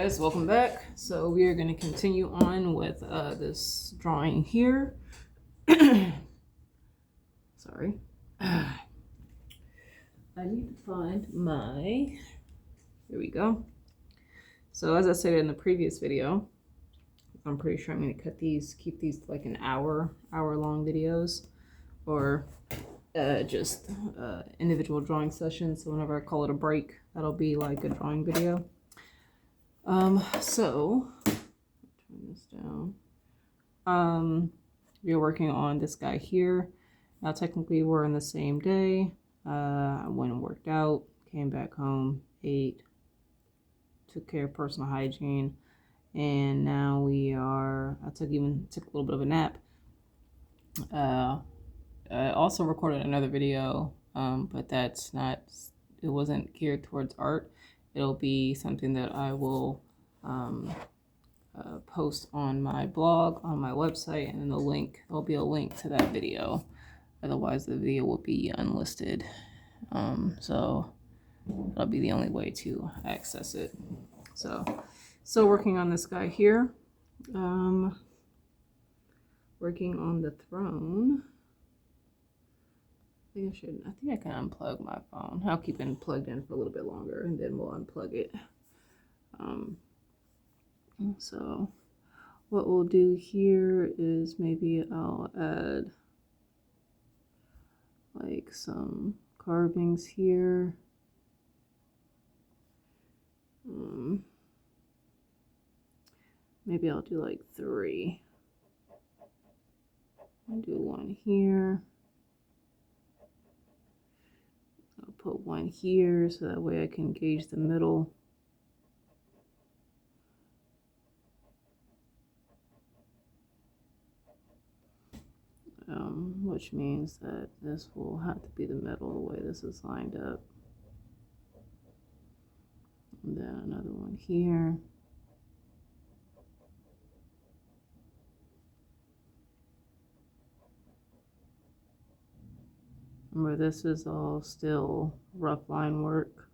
guys, welcome back. So we are going to continue on with this drawing here. Sorry. I need to find my, here we go. So as I said in the previous video, I'm pretty sure I'm going to keep these like an hour long videos, or just individual drawing sessions. So whenever I call it a break, that'll be like a drawing video. So turn this down. We're working on this guy here. Now technically we're in the same day. I went and worked out, came back home, ate, took care of personal hygiene, and now we are, I took a little bit of a nap. I also recorded another video, but that's not, it wasn't geared towards art. It'll be something that I will post on my blog, on my website, and in the link, there'll be a link to that video. Otherwise, the video will be unlisted. So that'll be the only way to access it. So, still working on this guy here. Working on the throne. I think I can unplug my phone. I'll keep it plugged in for a little bit longer and then we'll unplug it. So what we'll do here is maybe I'll add like some carvings here. Maybe I'll do like 3. I'll do one here. I'll put one here so that way I can gauge the middle. Which means that this will have to be the middle the way this is lined up. And then another one here. Remember, this is all still rough line work.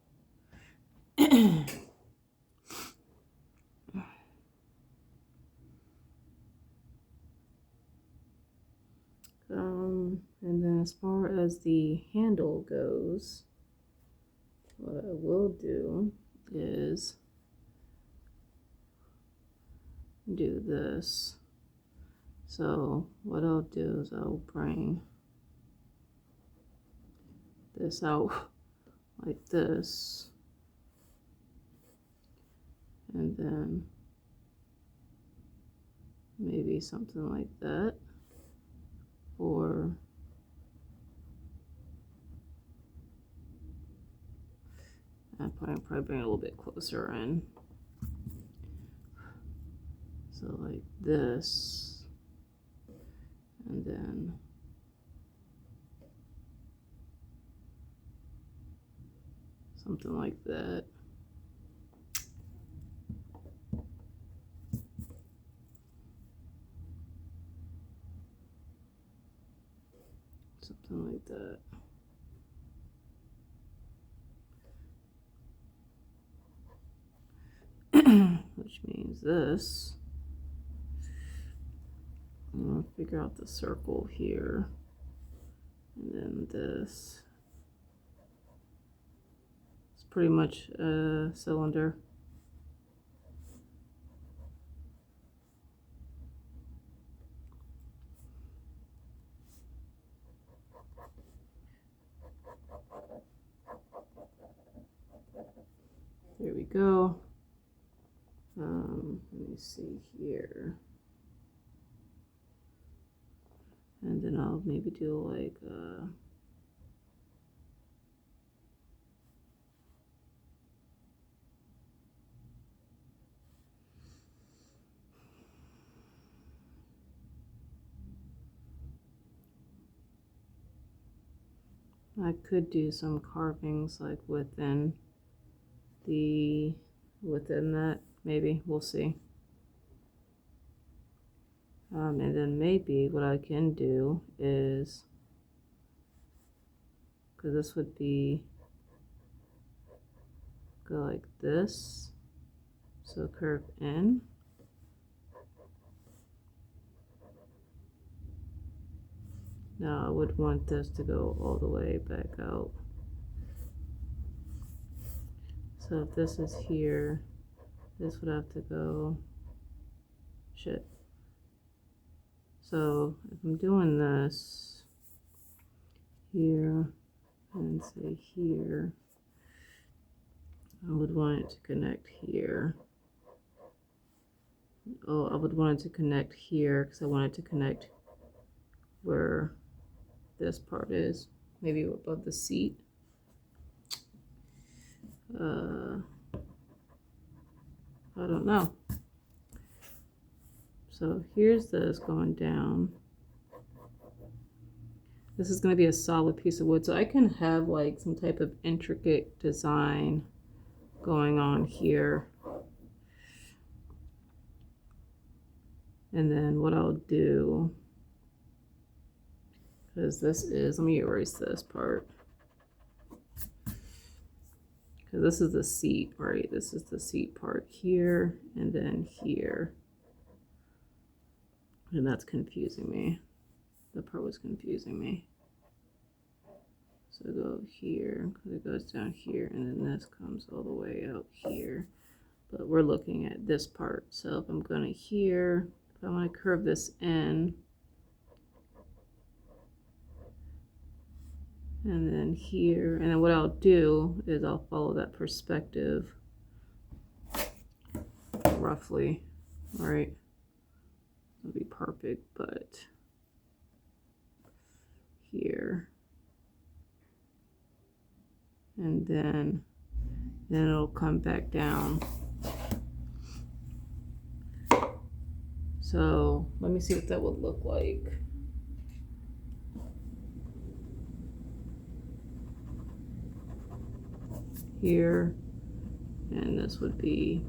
And then as far as the handle goes, what I will do is do this. So what I'll do is I'll bring this out like this, and then maybe something like that, or I'll probably bring it a little bit closer in. So like this, and then something like that. Something like that. Which means this. I'm gonna figure out the circle here, and then this. It's pretty much a cylinder. There we go. Let me see here. And then I'll maybe do like I could do some carvings like within that, maybe, we'll see. And then maybe what I can do is, because this would be, go like this, So curve in. Now I would want this to go all the way back out. So if this is here, this would have to go, shit. So if I'm doing this here and say here, I would want it to connect here. Oh, I would want it to connect here because I want it to connect where this part is, maybe above the seat. I don't know. So here's this going down. This is going to be a solid piece of wood, so I can have like some type of intricate design going on here. And then what I'll do, because this is, let me erase this part. Because this is the seat, right? This is the seat part here and then here. And that's confusing me. That part was confusing me. So go here, because it goes down here, and then this comes all the way out here. But we're looking at this part. So if I'm going to here, if I want to curve this in, and then here, and then what I'll do is I'll follow that perspective roughly, all right? It'll be perfect, but here, and then it'll come back down. So let me see what that would look like. Here, and this would be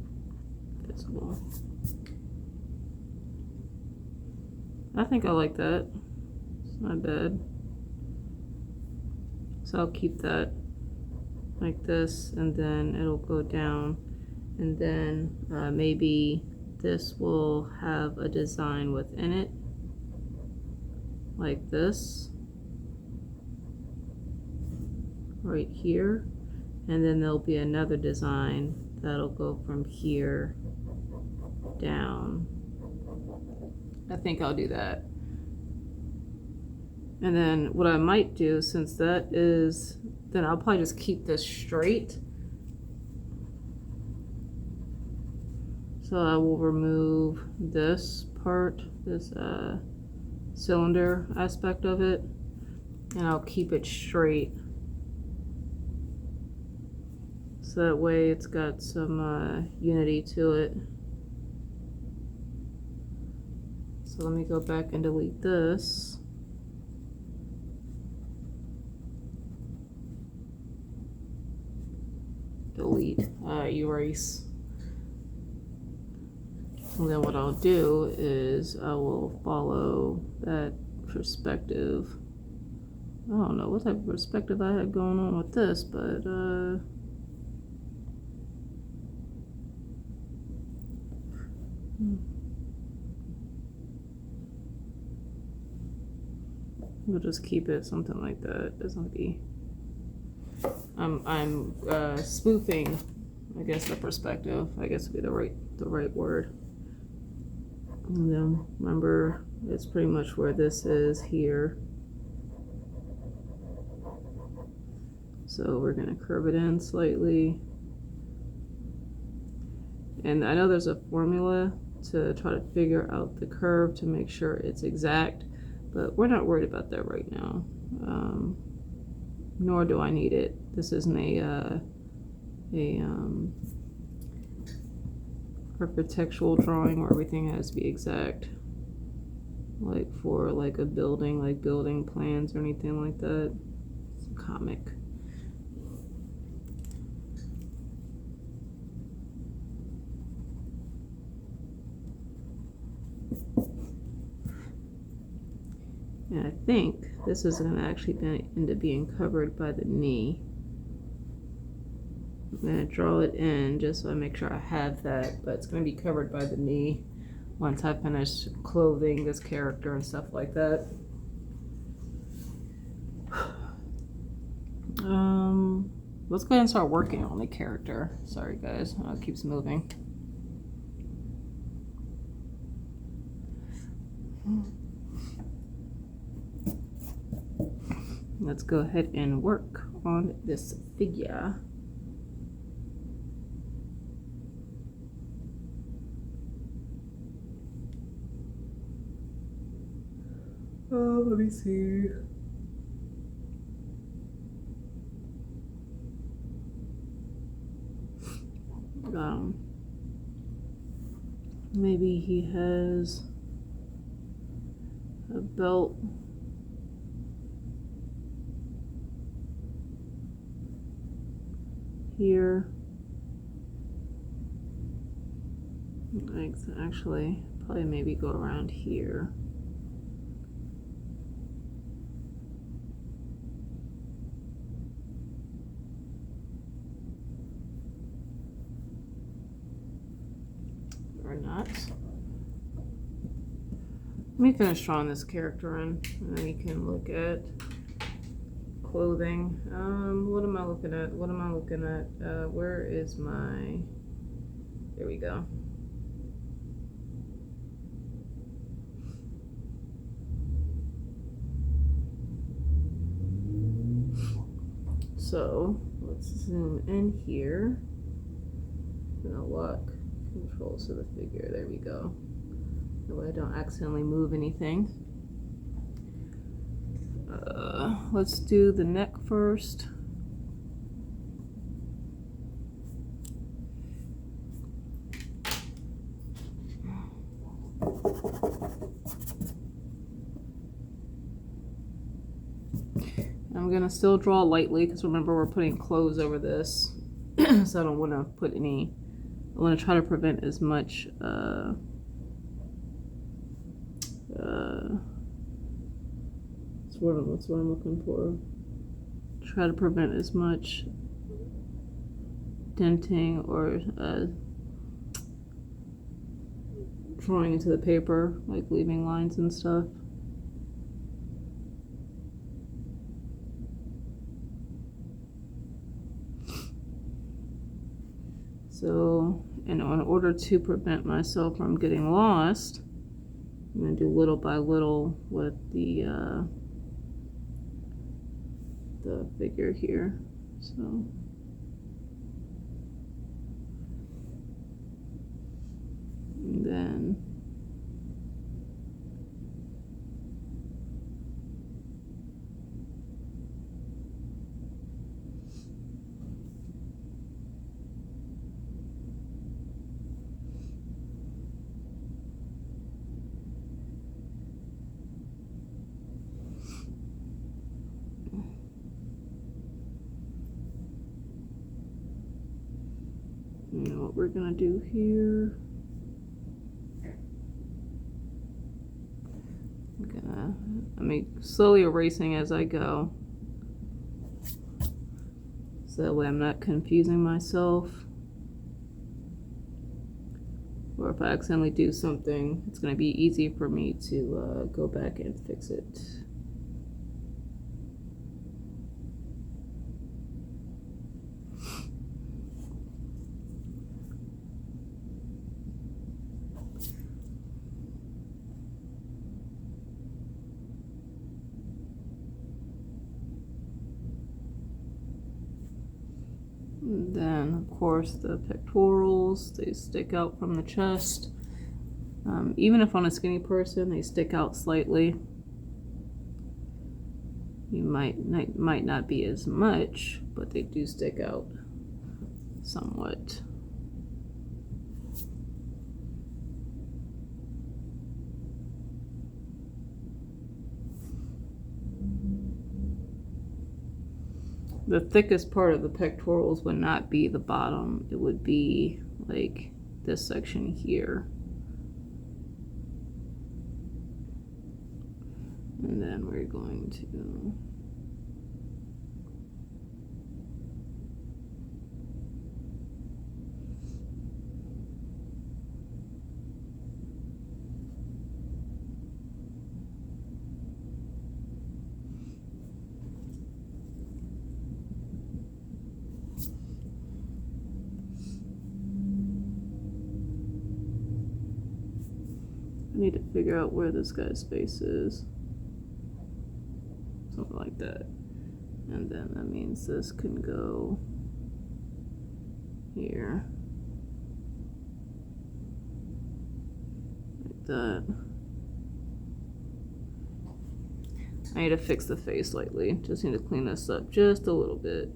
visible. I think I like that. It's not bad. So I'll keep that like this, and then it'll go down, and then maybe this will have a design within it like this right here, and then there'll be another design that'll go from here down. I think I'll do that. And then what I might do, since that is, then I'll probably just keep this straight. So I will remove this part, this cylinder aspect of it, and I'll keep it straight. So that way it's got some unity to it. So let me go back and delete this. Delete, erase. And then what I'll do is I will follow that perspective. I don't know what type of perspective I had going on with this, but we'll just keep it something like that. Doesn't be. I'm spoofing, I guess, the perspective. I guess would be the right word. And then remember, it's pretty much where this is here. So we're gonna curve it in slightly. And I know there's a formula to try to figure out the curve to make sure it's exact, but we're not worried about that right now. Nor do I need it. This isn't a architectural drawing where everything has to be exact, like for like a building, like building plans or anything like that. It's a comic. And I think this is going to actually end up being covered by the knee. I'm going to draw it in just so I make sure I have that, but it's going to be covered by the knee once I finish clothing this character and stuff like that. Let's go ahead and start working on the character. Sorry guys, it keeps moving. Let's go ahead and work on this figure. Oh, let me see. Maybe he has a belt here. Actually, probably maybe go around here. Or not. Let me finish drawing this character in, and then we can look at clothing. What am I looking at? What am I looking at? Where is my... There we go. So let's zoom in here. I'm gonna lock controls to the figure. There we go. That way I don't accidentally move anything. Let's do the neck first. I'm gonna still draw lightly because remember we're putting clothes over this, so I don't want to put any. I want to try to prevent as much. What's what I'm looking for? Try to prevent as much denting or drawing into the paper, like leaving lines and stuff. So, in order to prevent myself from getting lost, I'm going to do little by little with the figure here. So, and then what we're gonna do here, I'm slowly erasing as I go, so that way I'm not confusing myself, or if I accidentally do something, it's gonna be easy for me to go back and fix it. And then, of course, the pectorals, they stick out from the chest. Even if on a skinny person, they stick out slightly. You might not be as much, but they do stick out somewhat. The thickest part of the pectorals would not be the bottom. It would be like this section here. And then we're going to need to figure out where this guy's face is. Something like that. And then that means this can go here. Like that. I need to fix the face slightly. Just need to clean this up just a little bit.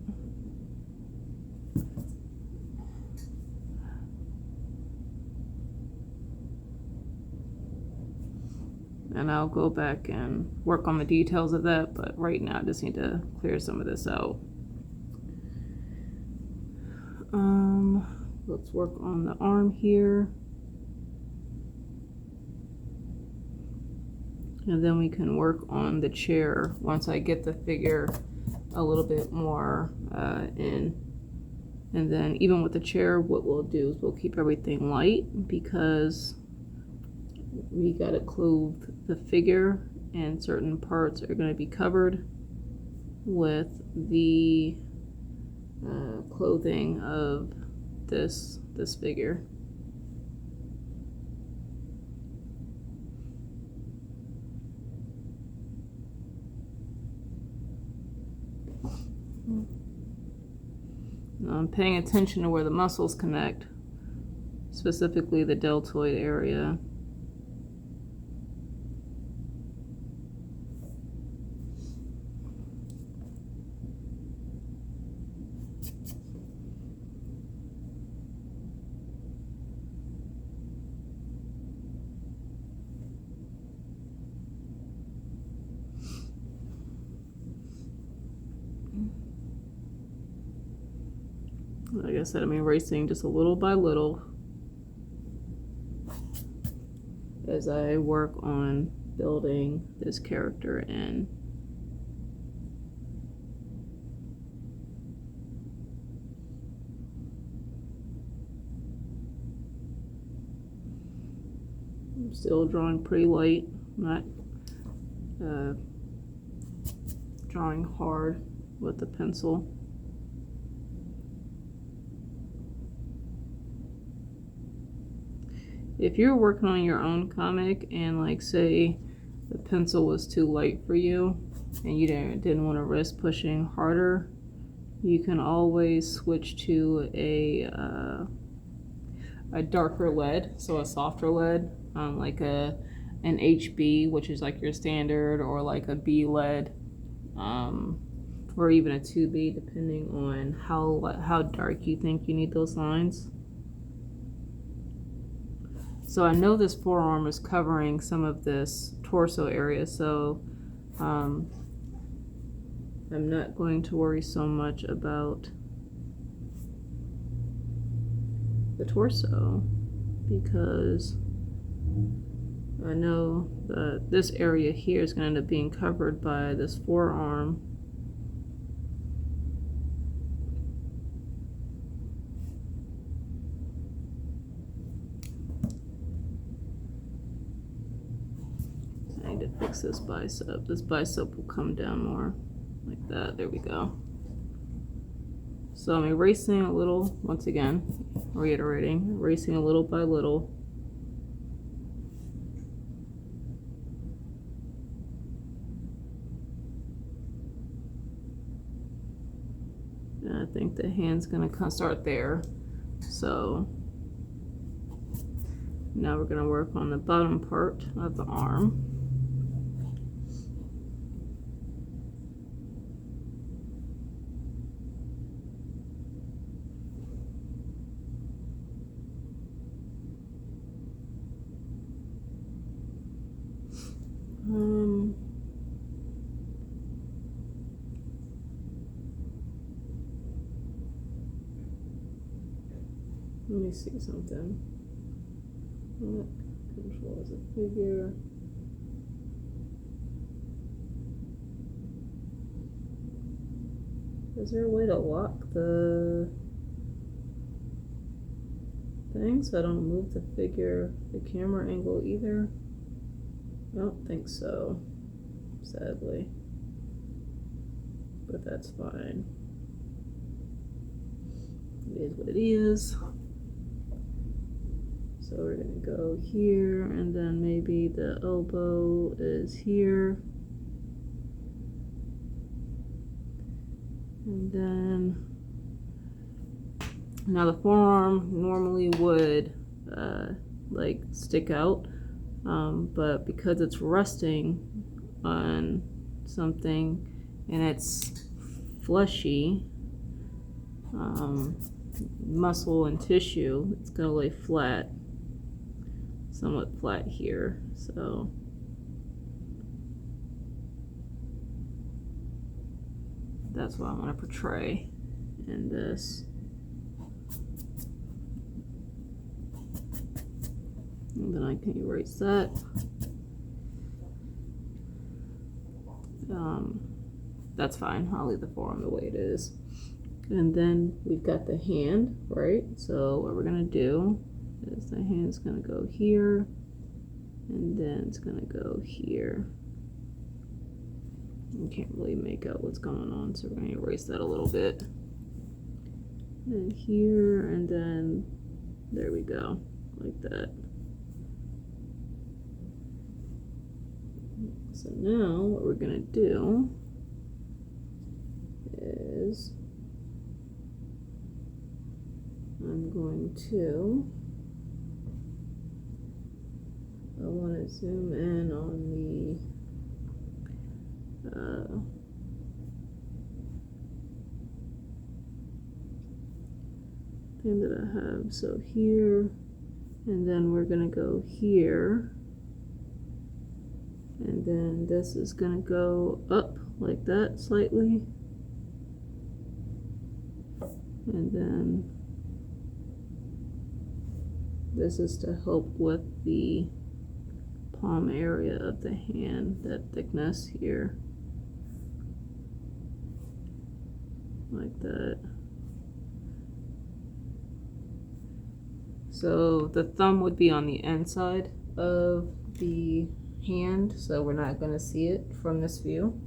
And I'll go back and work on the details of that, but right now I just need to clear some of this out. Let's work on the arm here. And then we can work on the chair once I get the figure a little bit more in. And then even with the chair, what we'll do is we'll keep everything light because we gotta clothe the figure and certain parts are gonna be covered with the clothing of this figure. Now I'm paying attention to where the muscles connect, specifically the deltoid area. Like I said, I'm erasing just a little by little as I work on building this character in. I'm still drawing pretty light, not drawing hard with the pencil. If you're working on your own comic and like say the pencil was too light for you and you didn't want to risk pushing harder, you can always switch to a darker lead, so a softer lead, like an HB, which is like your standard, or like a B lead, or even a 2B, depending on how dark you think you need those lines. So I know this forearm is covering some of this torso area, so I'm not going to worry so much about the torso because I know that this area here is going to end up being covered by this forearm. Fix this bicep. This bicep will come down more like that. There we go. So I'm erasing a little, once again, reiterating, erasing a little by little. And I think the hand's gonna kind of start there. So now we're gonna work on the bottom part of the arm. Let me see something. What controls a figure? Is there a way to lock the thing so I don't move the figure, the camera angle either? I don't think so, sadly. But that's fine. It is what it is. So we're gonna go here, and then maybe the elbow is here. And then now the forearm normally would like stick out, but because it's resting on something and it's fleshy, muscle and tissue, it's gonna lay flat, somewhat flat here. So that's what I want to portray in this. And then I can erase that. That's fine. I'll leave the forearm the way it is. And then we've got the hand, right? So what we're gonna do is the hand's gonna go here, and then it's gonna go here. You can't really make out what's going on, so we're gonna erase that a little bit. And here, and then there we go, like that. So now what we're gonna do is I'm going to, I want to zoom in on the thing that I have. So here, and then we're gonna go here, and then this is gonna go up like that slightly, and then this is to help with the palm area of the hand, that thickness here, like that. So the thumb would be on the inside of the hand, so we're not going to see it from this view.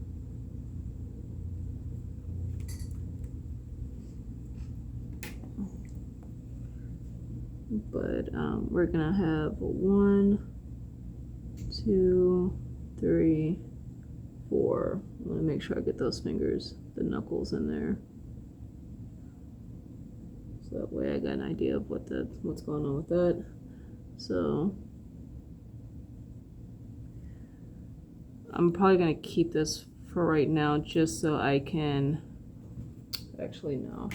But we're gonna have 1, 2, 3, 4. I want to make sure I get those fingers, the knuckles in there, so that way I got an idea of what's going on with that. So I'm probably gonna keep this for right now, just so I can actually no.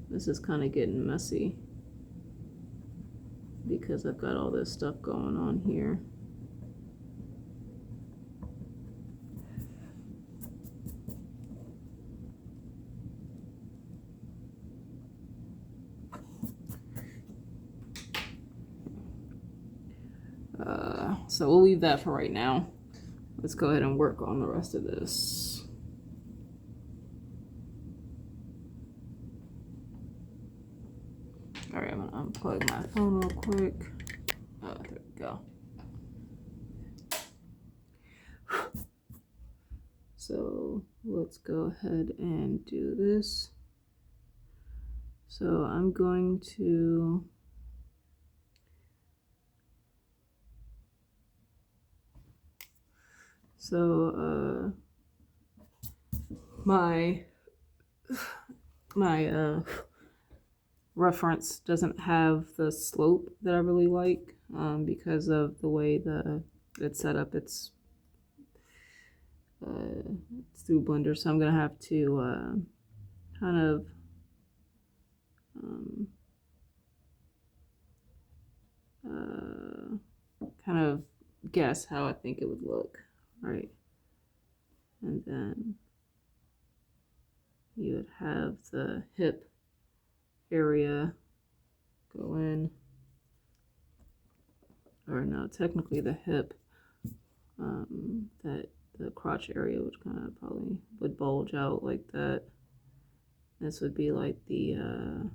This is kind of getting messy because I've got all this stuff going on here. So we'll leave that for right now. Let's go ahead and work on the rest of this. All right, I'm gonna unplug my phone real quick. Oh, there we go. So let's go ahead and do this. So I'm going to my reference doesn't have the slope that I really like, because of the way it's set up. It's through Blender, so I'm gonna have to kind of guess how I think it would look. All right, and then you would have the hip area go in, or no, technically the hip, that the crotch area, which kind of probably would bulge out like that. This would be like the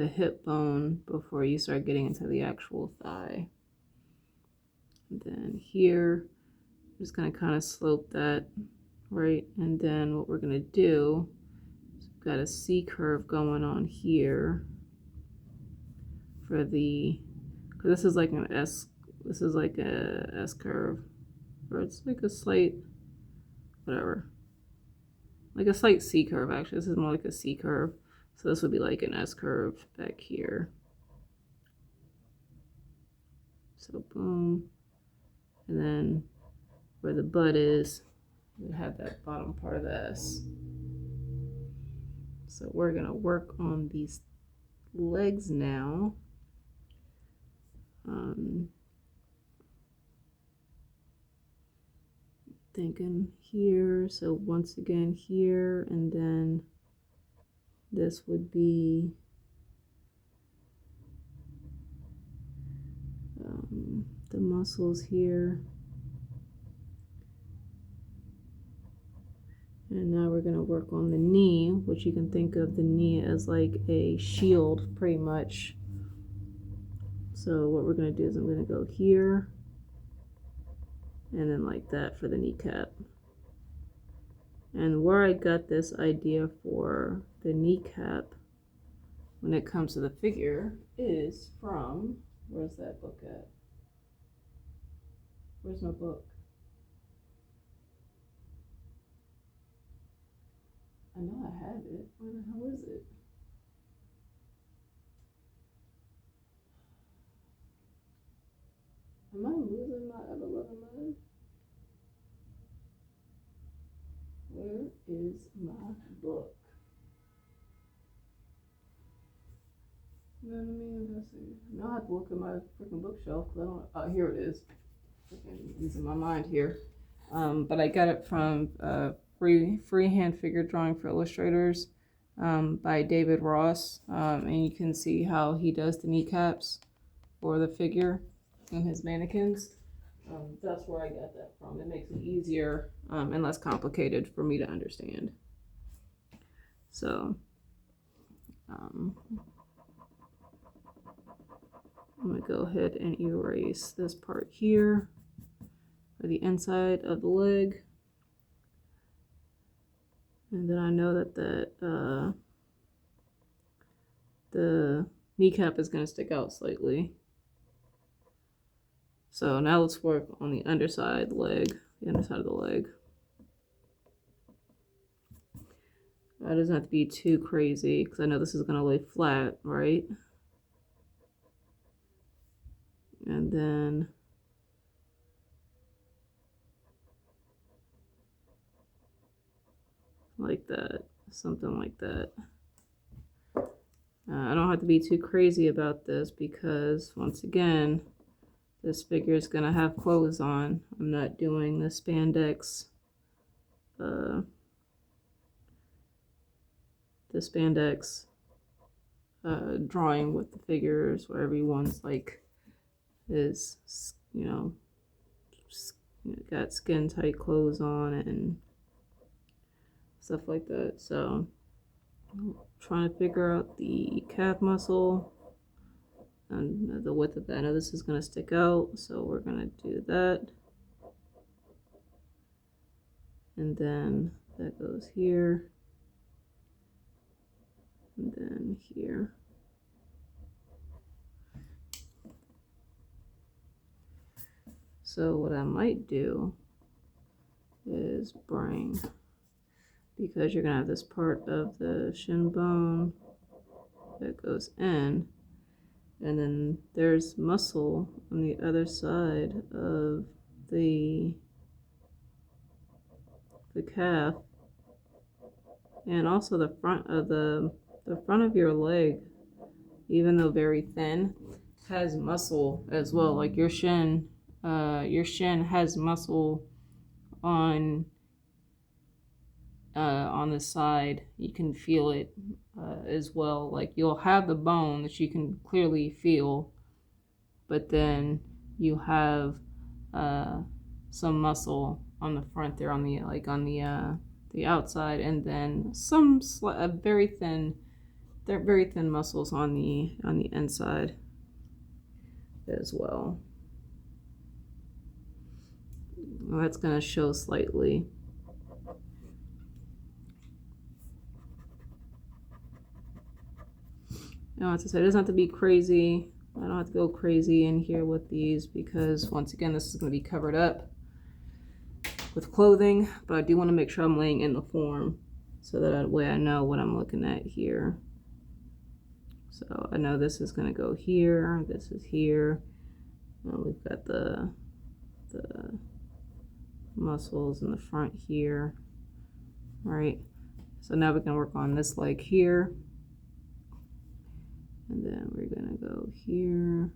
hip bone before you start getting into the actual thigh. And then here, I'm just going to kind of slope that, right? And then what we're going to do is we've got a C curve going on here for the, because this is like an S, this is like a S curve, or it's like a slight, whatever, like a slight C curve actually. This is more like a C curve. So this would be like an S curve back here. So boom. And then where the butt is, we have that bottom part of the S. So we're gonna work on these legs now. Thinking here, so once again here, and then this would be the muscles here. And now we're going to work on the knee, which you can think of the knee as like a shield pretty much. So what we're going to do is I'm going to go here and then like that for the kneecap. And where I got this idea for the kneecap when it comes to the figure is from, where's that book at? Where's my book? I know I have it. Where the hell is it? Am I losing my ever-loving mind? Where is my book? You know what I mean? Let's see. Now I have to look at my freaking bookshelf because I don't. Oh, here it is. Freaking losing my mind here. But I got it from Freehand Figure Drawing for Illustrators by David Ross. And you can see how he does the kneecaps for the figure and his mannequins. That's where I got that from. It makes it easier and less complicated for me to understand. So I'm going to go ahead and erase this part here for the inside of the leg. And then I know that the kneecap is going to stick out slightly. So now let's work on the underside leg, the underside of the leg. That doesn't have to be too crazy because I know this is going to lay flat, right? And then like that, something like that. I don't have to be too crazy about this because once again, this figure is going to have clothes on. I'm not doing the spandex, drawing with the figures where everyone's like is, you know, got skin tight clothes on and stuff like that. So I'm trying to figure out the calf muscle and the width of that. I know this is going to stick out, so we're going to do that. And then that goes here. And then here. So what I might do is bring, because you're going to have this part of the shin bone that goes in, and then there's muscle on the other side of the calf, and also the front of the front of your leg, even though very thin, has muscle as well. Like your shin has muscle on the side. You can feel it as well. Like you'll have the bone that you can clearly feel, but then you have some muscle on the front there, on the outside, and then some very thin muscles on the inside as well. Well, that's going to show slightly. Now, as I said, it doesn't have to be crazy. I don't have to go crazy in here with these because, once again, this is going to be covered up with clothing, but I do want to make sure I'm laying in the form so that way I know what I'm looking at here. So I know this is going to go here, this is here, and we've got the muscles in the front here. All right, so now we can work on this leg here, and then we're going to go here,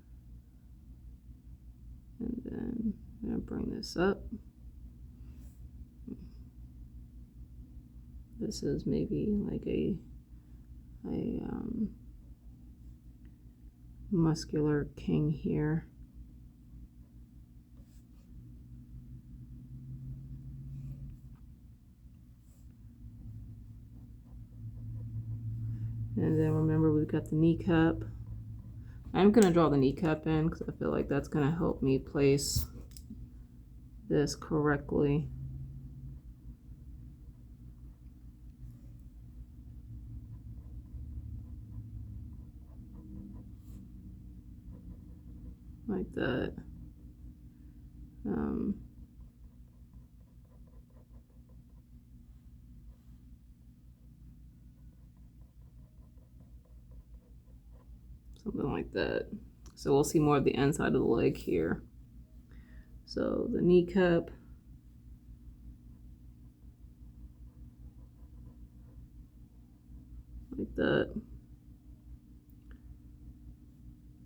and then I'm going to bring this up. This is maybe like a muscular king here. And then remember, we've got the kneecap. I'm going to draw the kneecap in because I feel like that's going to help me place this correctly. Like that. Something like that. So we'll see more of the inside of the leg here. So the kneecap. Like that.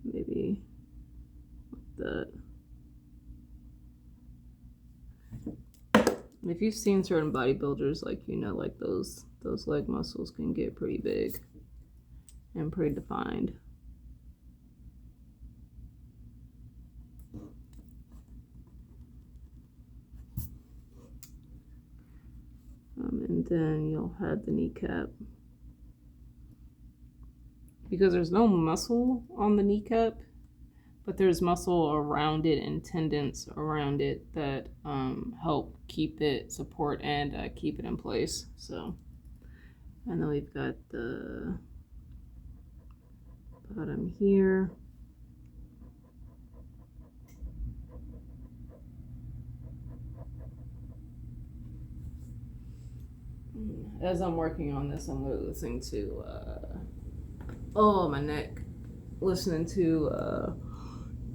Maybe that. And if you've seen certain bodybuilders, like, you know, like those leg muscles can get pretty big and pretty defined. And then you'll have the kneecap. Because there's no muscle on the kneecap, but there's muscle around it and tendons around it that help keep it, support, and keep it in place. So, and then we've got the bottom here. As I'm working on this, I'm listening to, oh, my neck, listening to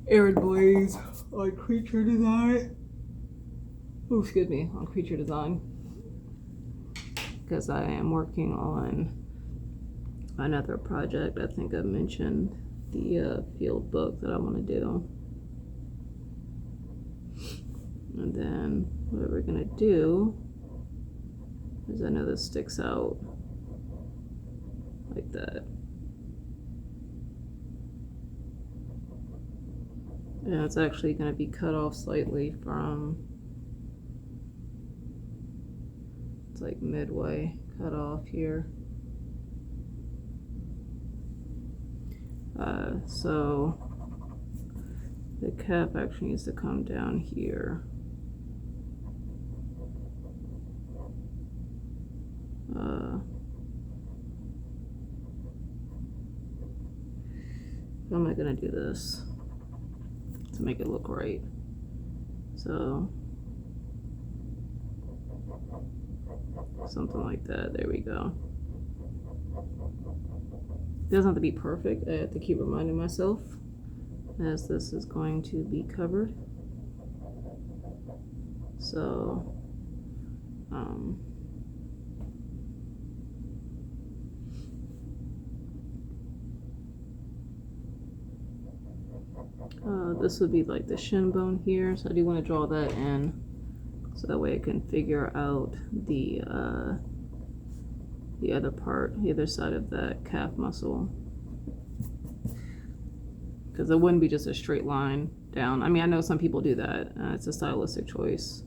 Aaron Blaze on Creature Design. Oh, excuse me, on Creature Design. Because I am working on another project. I think I mentioned the field book that I want to do. And then what we're going to do is, I know this sticks out like that. And it's actually going to be cut off slightly from, it's like midway cut off here. So the cap actually needs to come down here. How am I gonna do this to make it look right? So something like that. There we go. It doesn't have to be perfect. I have to keep reminding myself as this is going to be covered. So this would be like the shin bone here, so I do want to draw that in so that way I can figure out the other part, the other side of that calf muscle, because it wouldn't be just a straight line down. I mean, I know some people do that. It's a stylistic choice.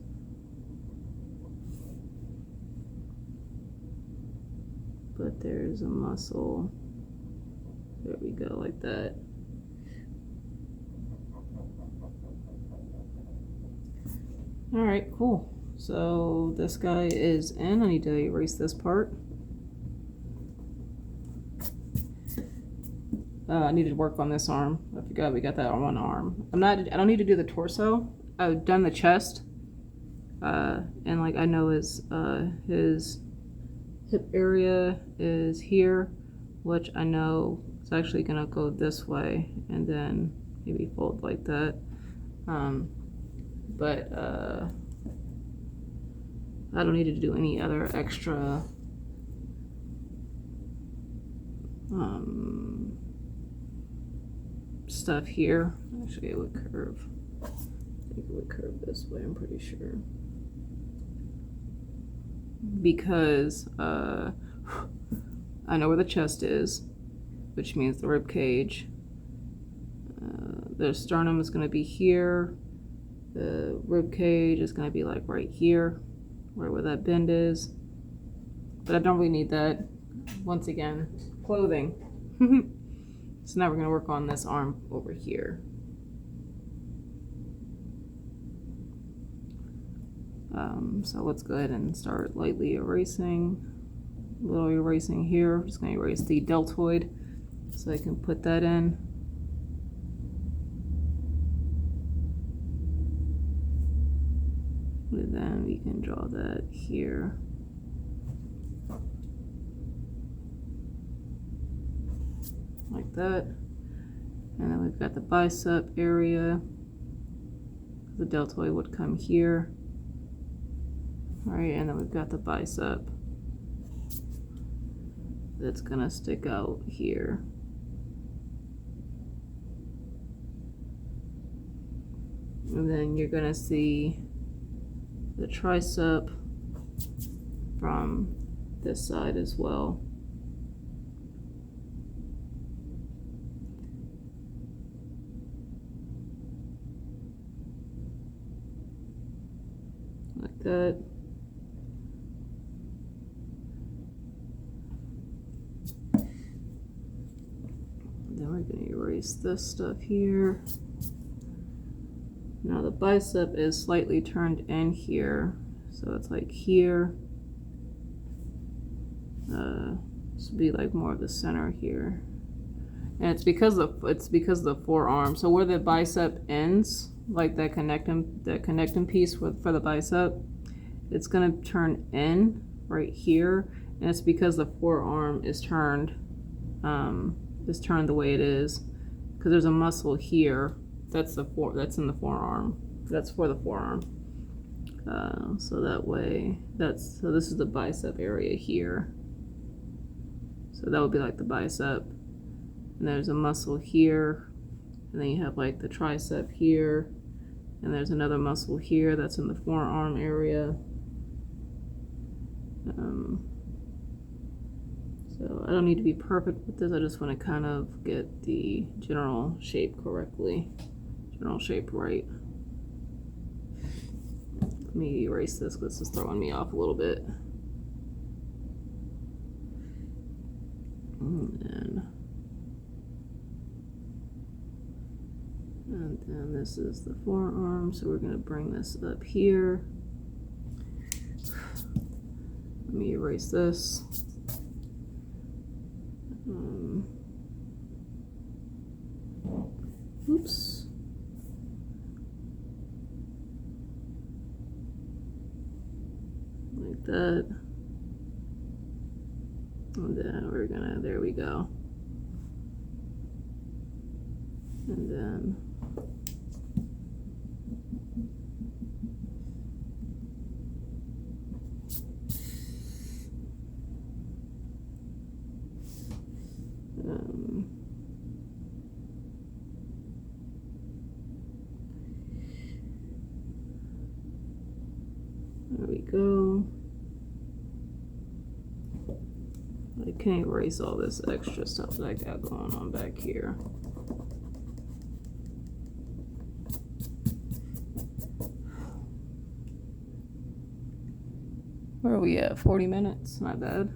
But there's a muscle. There we go, like that. Alright, cool. So this guy is in. I need to erase this part. I need to work on this arm. I forgot we got that on one arm. I don't need to do the torso. I've done the chest. And like I know his hip area is here, which I know is actually gonna go this way and then maybe fold like that. But I don't need to do any other extra stuff here. Actually, it would curve. I think it would curve this way, I'm pretty sure. Because I know where the chest is, which means the rib cage. The sternum is going to be here. The rib cage is going to be like right here, right where that bend is. But I don't really need that. Once again, clothing. So now we're going to work on this arm over here. So let's go ahead and start lightly erasing. A little erasing here. I'm just going to erase the deltoid so I can put that in. And then we can draw that here. Like that. And then we've got the bicep area. The deltoid would come here. All right, and then we've got the bicep that's gonna stick out here. And then you're gonna see the tricep from this side as well. Like that. Then we're going to erase this stuff here. Now the bicep is slightly turned in here, so it's like here. This would be like more of the center here, and it's because of the forearm. So where the bicep ends, like that connecting piece for the bicep, it's gonna turn in right here, and it's because the forearm is turned the way it is, because there's a muscle here that's in the forearm. That's for the forearm. So that way, so this is the bicep area here. So that would be like the bicep, and there's a muscle here, and then you have like the tricep here, and there's another muscle here that's in the forearm area. So I don't need to be perfect with this. I just want to kind of get the general shape correctly, general shape right. Let me erase this because this is throwing me off a little bit. And then this is the forearm, so we're going to bring this up here. Let me erase this. Oops. Like that. And then we're gonna, there we go. And then there we go. I can't erase all this extra stuff that I got going on back here. Where are we at? 40 minutes? Not bad.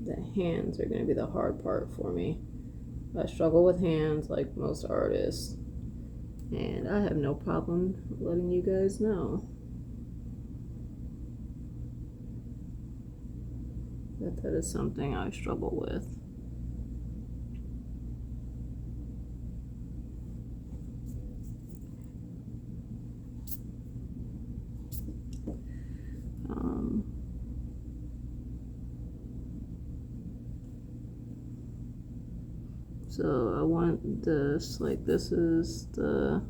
The hands are going to be the hard part for me. I struggle with hands like most artists, and I have no problem letting you guys know that that is something I struggle with. So I want this, like this is the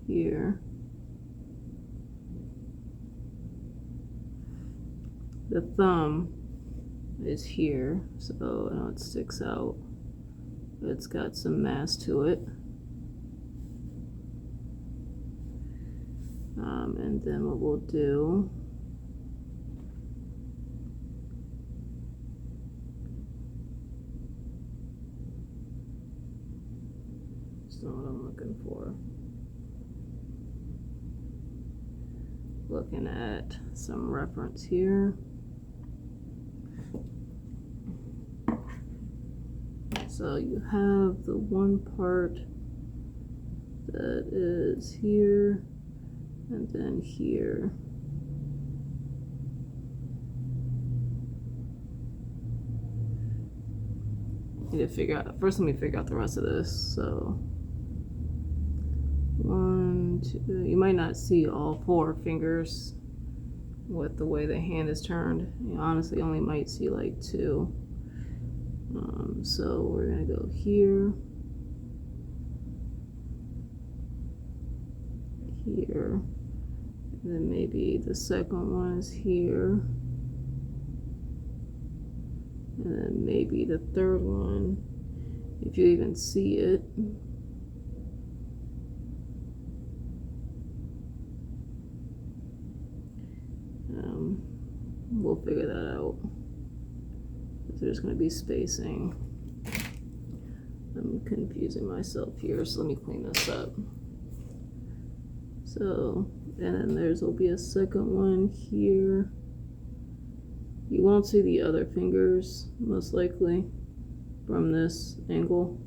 here. The thumb is here, so I know it sticks out. It's got some mass to it. And then what we'll do is not what I'm looking for. Looking at some reference here. So you have the one part that is here and then here. I need to figure out, first let me figure out the rest of this. So 1, 2, you might not see all 4 fingers with the way the hand is turned. You honestly only might see like 2. So we're gonna go here, here, and then maybe the second one is here, and then maybe the third one, if you even see it. We'll figure that out. There's going to be spacing. I'm confusing myself here, so let me clean this up. So, and then will be a second one here. You won't see the other fingers, most likely, from this angle.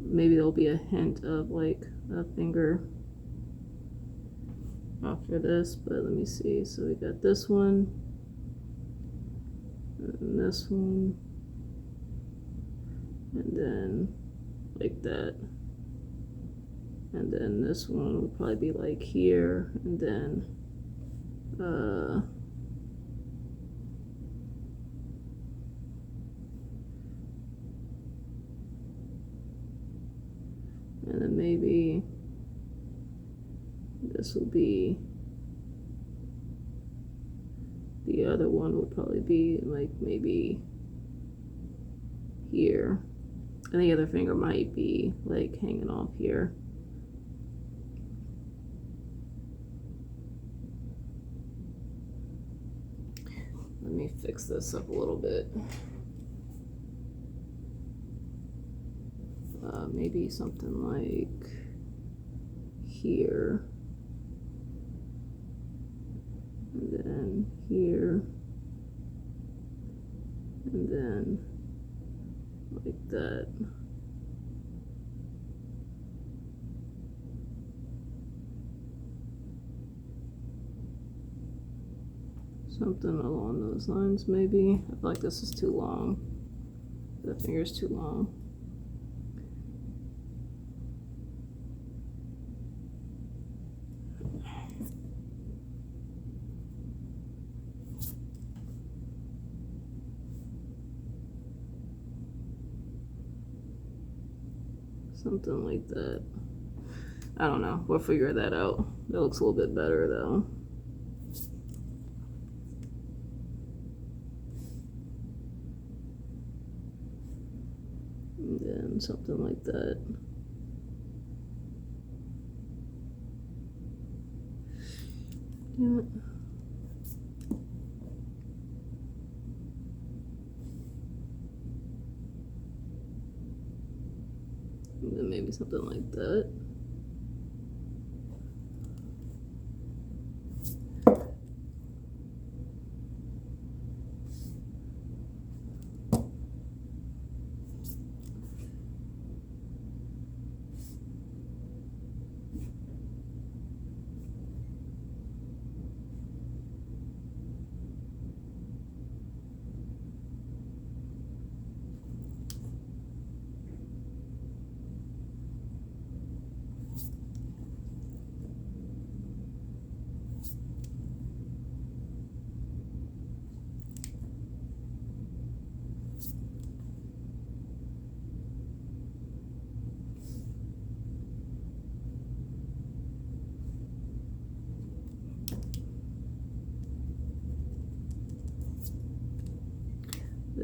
Maybe there'll be a hint of like a finger after this, but let me see. So we got this one, and this one, and then like that, and then this one would probably be like here, and then and then maybe this will be, the other one would probably be like maybe here, and the other finger might be like hanging off here. Let me fix this up a little bit. Maybe something like here, and then here, and then like that. Something along those lines, maybe. I feel like this is too long. The finger's too long. Something like that. I don't know. We'll figure that out. That looks a little bit better though. And then something like that. Yeah. And then maybe something like that.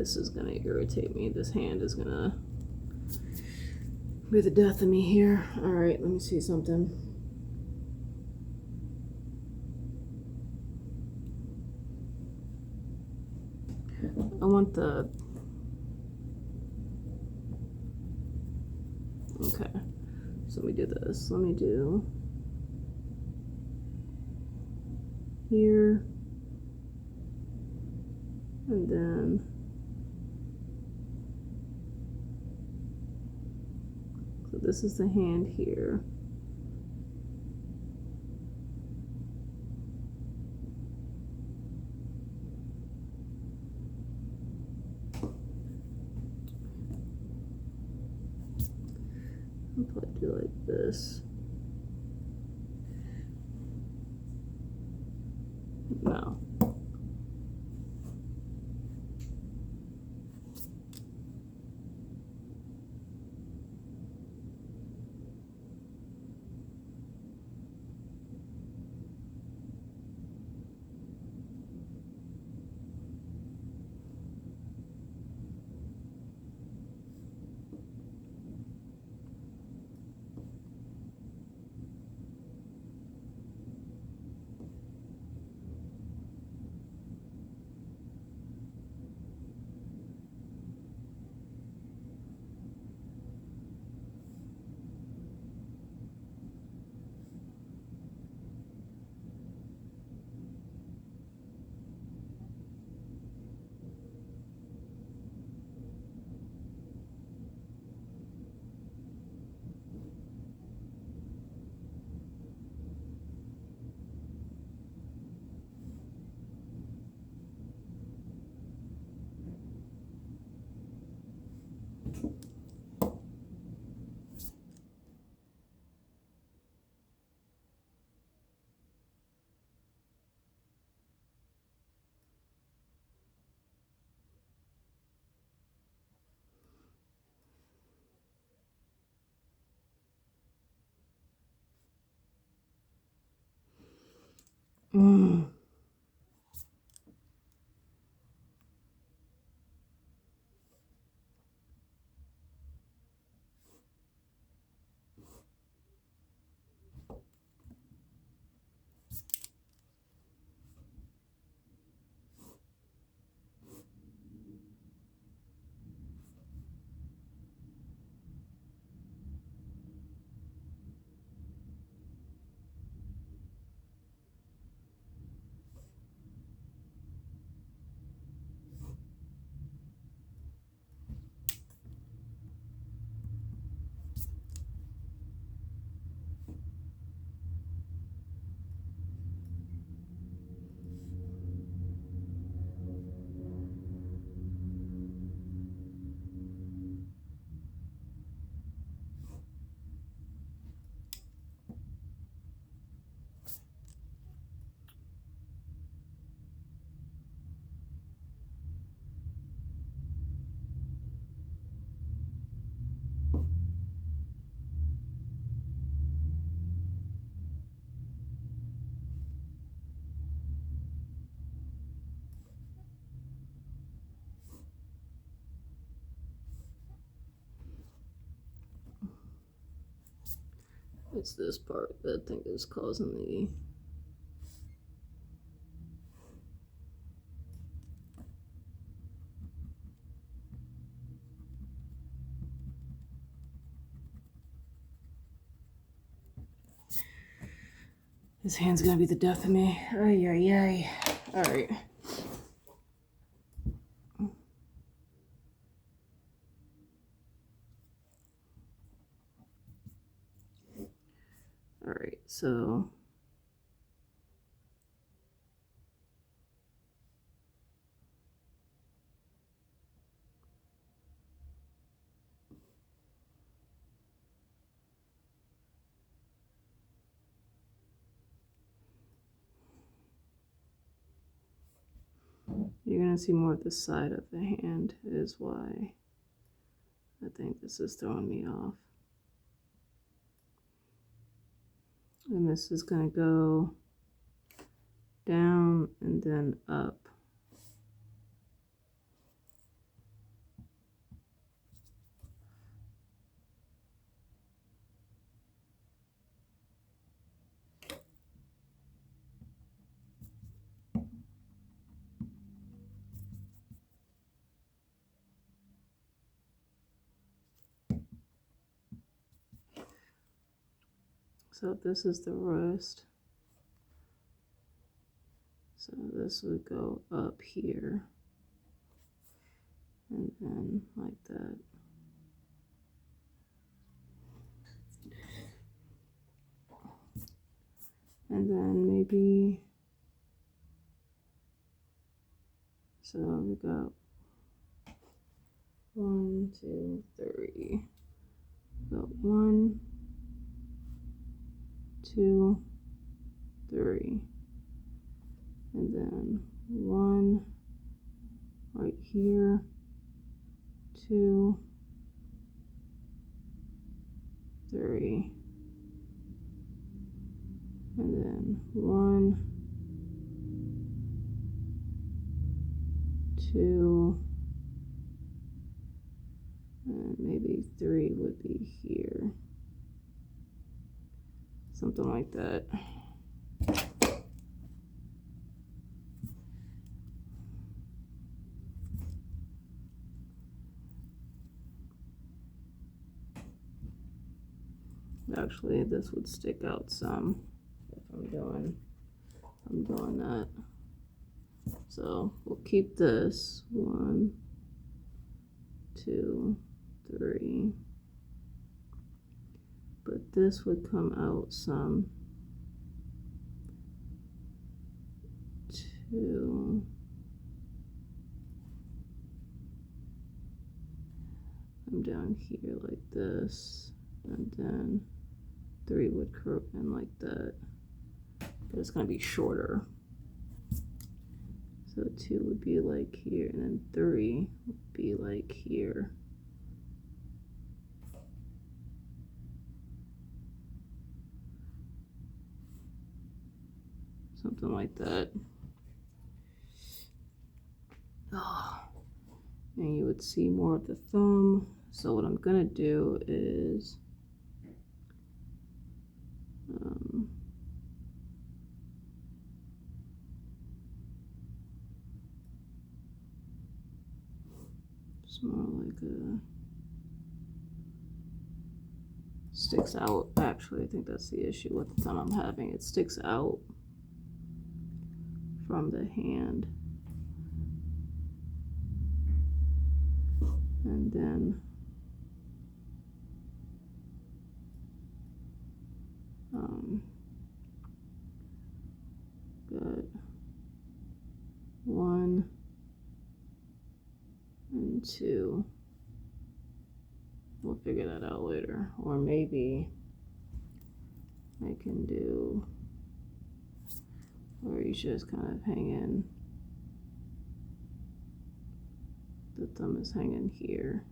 This is gonna irritate me. This hand is gonna be the death of me here. Alright, let me see something. I want the... Okay, so let me do this. Let me do... here. And then... so this is the hand here. I'll probably do like this. No. Mm. It's this part that I think is causing the... This hand's gonna be the death of me. Ay, ay, ay. Alright. Alright, so... you're gonna see more of the side of the hand is why I think this is throwing me off. And this is gonna go down and then up. So this is the wrist. So this would go up here. And then like that. And then maybe, so we got 1, 2, 3. We got 1, 2, 3. And then 1 right here, 2, 3. And then 1, 2, and maybe 3 would be here. Something like that. Actually, this would stick out some if I'm doing that. So we'll keep this 1, 2, 3. But this would come out some 2. I'm down here like this, and then 3 would curve in like that, but it's going to be shorter. So 2 would be like here, and then 3 would be like here. Something like that. Oh. And you would see more of the thumb. So what I'm gonna do is it's more like a sticks out. Actually, I think that's the issue with the thumb I'm having. It sticks out from the hand. And then got 1 and 2. We'll figure that out later. Or maybe I can do, or you just kind of hang in. The thumb is hanging here.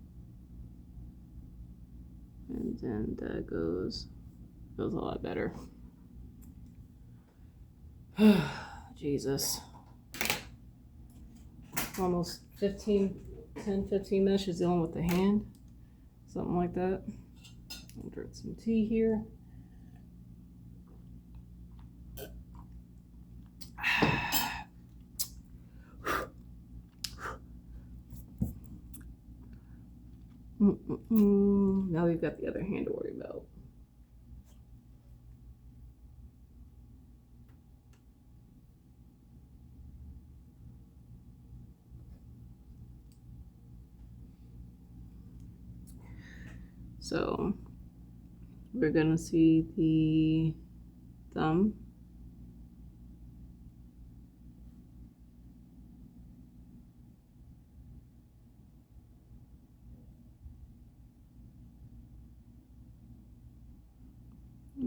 And then that goes a lot better. Jesus. Almost 10, 15 minutes just dealing with the hand. Something like that. I'll drink some tea here. Now we've got the other hand to worry about. So we're gonna see the thumb.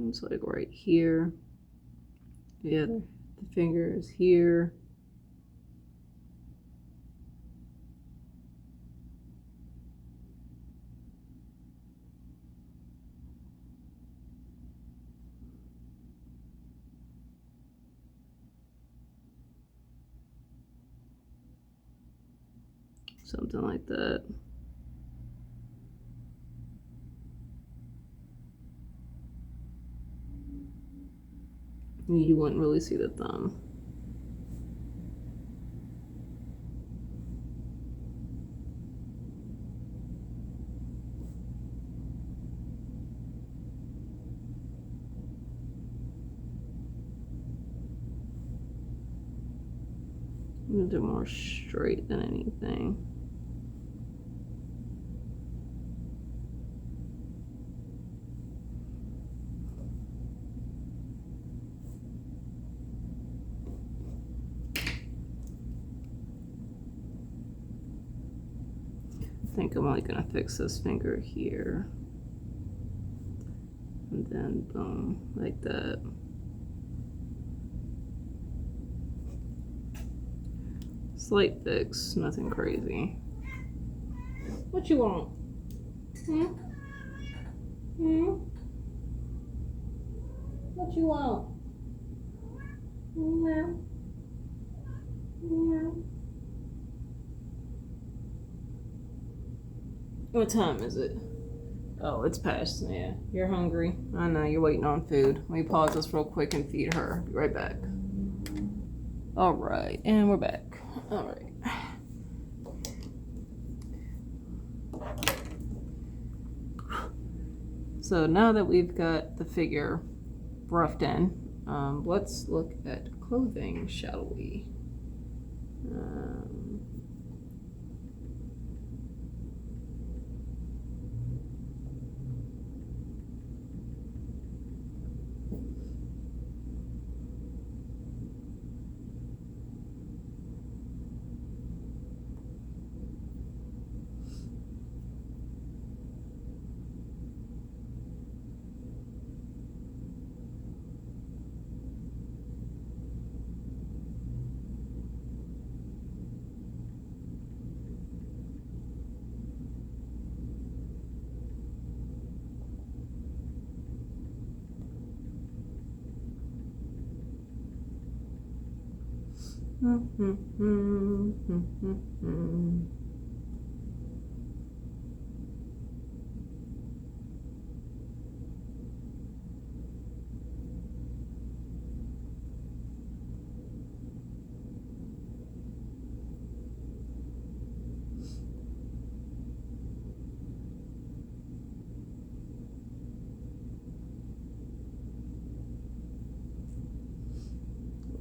It's like right here. The finger is here. Something like that. You wouldn't really see the thumb. gonna do more straight than anything. I think I'm only gonna fix this finger here. And then boom, like that. Slight fix, nothing crazy. What you want? Hmm? Hmm? What you want? Meow. Meow. What time is it? Oh, it's past. Yeah, you're hungry. I know, you're waiting on food. Let me pause this real quick and feed her. Be right back. All right, and we're back. All right. So now that we've got the figure roughed in, let's look at clothing, shall we?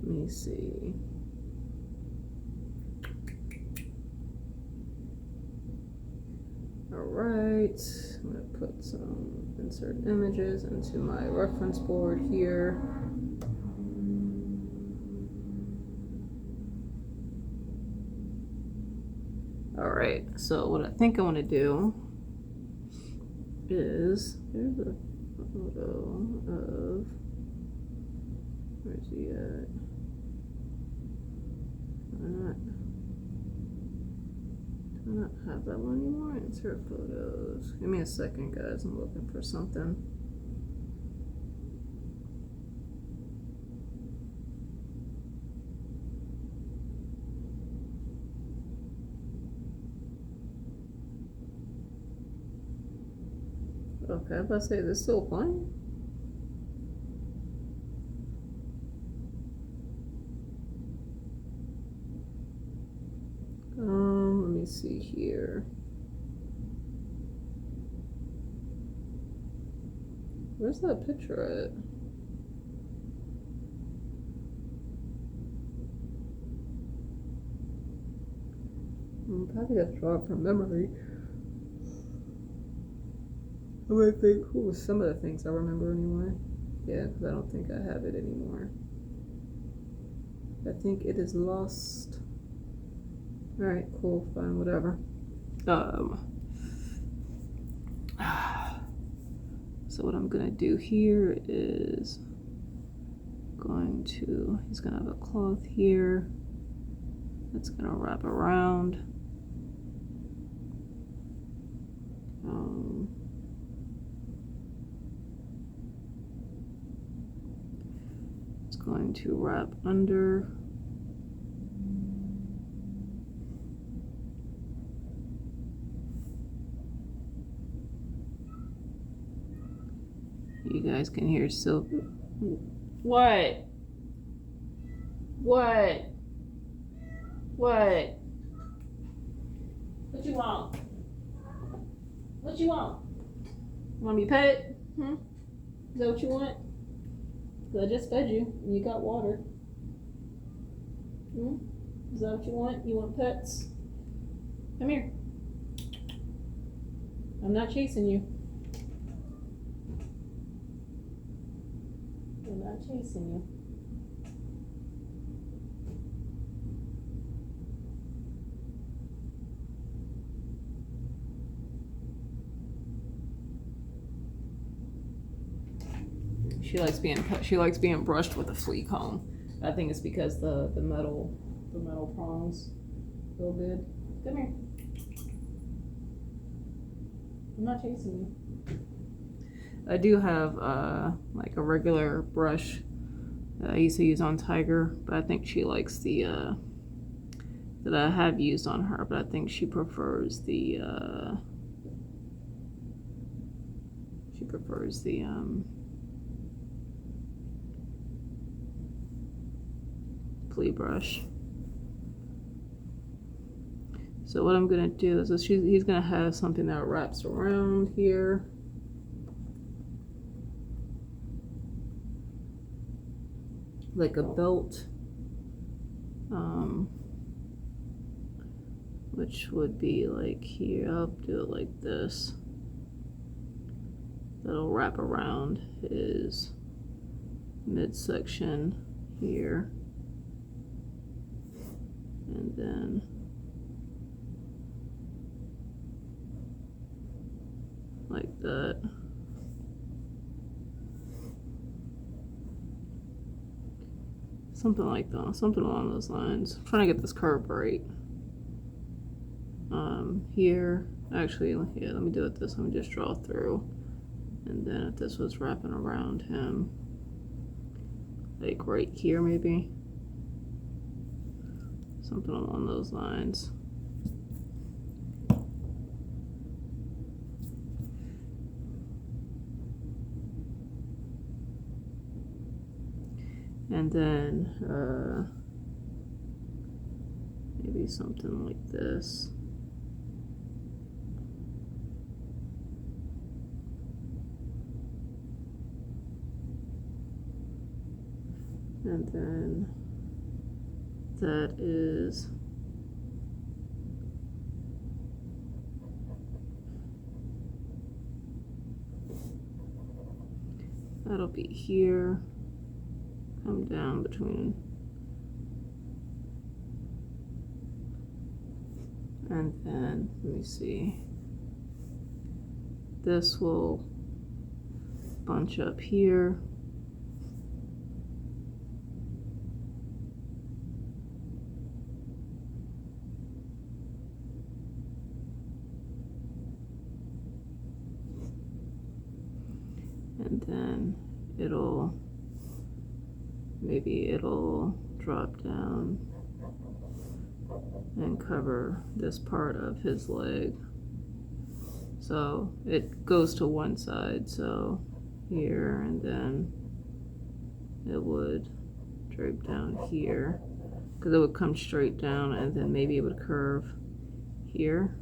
Let me see. All right, I'm gonna put some insert images into my reference board here. All right, so what I think I want to do is, there's a photo of, where's he at? Do I not have that one anymore? Insert photos. Give me a second, guys. I'm looking for something. Okay, I was about to say, is this still playing? Let me see here. Where's that picture at? I'm probably gonna draw it from memory. I might think, ooh, some of the things I remember anyway. Yeah, because I don't think I have it anymore. I think it is lost. Alright, cool, fine, whatever. So what I'm gonna do here is he's gonna have a cloth here that's gonna wrap around. It's going to wrap under. You guys can hear Silk. What? What? What? What you want? What you want? Want me to pet it? Hmm? Is that what you want? Cause I just fed you and you got water. Hmm? Is that what you want? You want pets? Come here. I'm not chasing you. I'm not chasing you. She likes being brushed with a flea comb. I think it's because the metal prongs feel good. Come here. I'm not chasing you. I do have like a regular brush that I used to use on Tiger, but I think she likes the that I have used on her, but I think she prefers the flea brush. So what I'm gonna do is he's gonna have something that wraps around here. Like a belt, which would be like here. I'll do it like this. That'll wrap around his midsection here. And then like that. Something like that, something along those lines. I'm trying to get this curve right. Here, actually, yeah, let me do it this. Let me just draw through. And then if this was wrapping around him, like right here maybe. Something along those lines. And then maybe something like this. And then that is that'll be here. Come down between, and then let me see, this will bunch up here, and then maybe it'll drop down and cover this part of his leg. So it goes to one side, so here, and then it would drape down here, because it would come straight down, and then maybe it would curve here.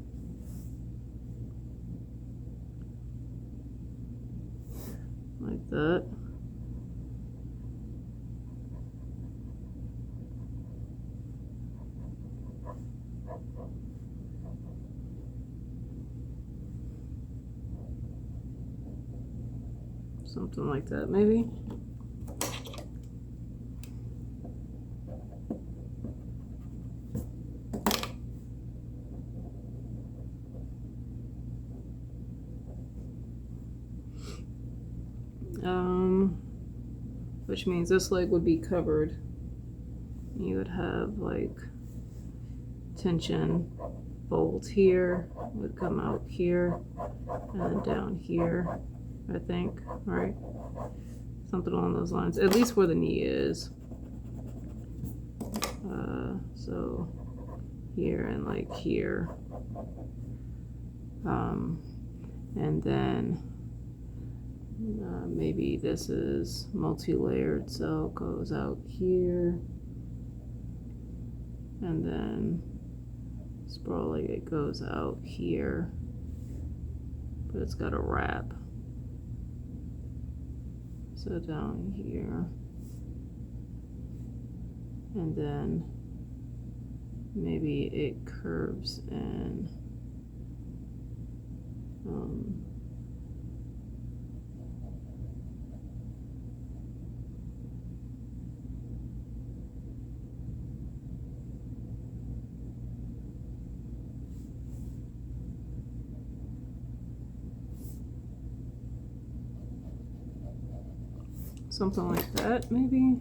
Like that. Something like that, maybe. Which means this leg would be covered. You would have like tension folds here, would come out here, and then down here, I think, right? Something along those lines, at least where the knee is. So here and like here. And then maybe this is multi-layered, so it goes out here, and then probably it goes out here, but it's got a wrap. So down here, and then maybe it curves in. Something like that, maybe.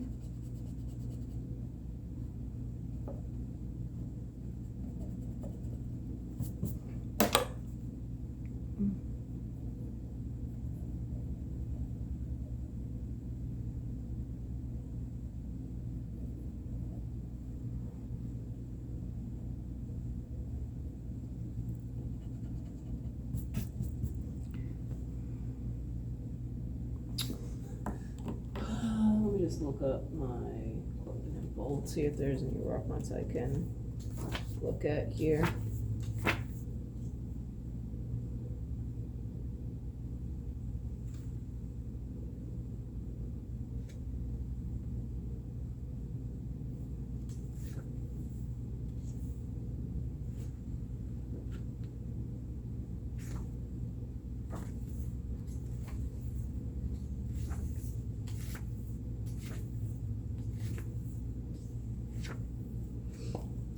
Let me just look up my clothing and fold, see if there's any reference I can look at here.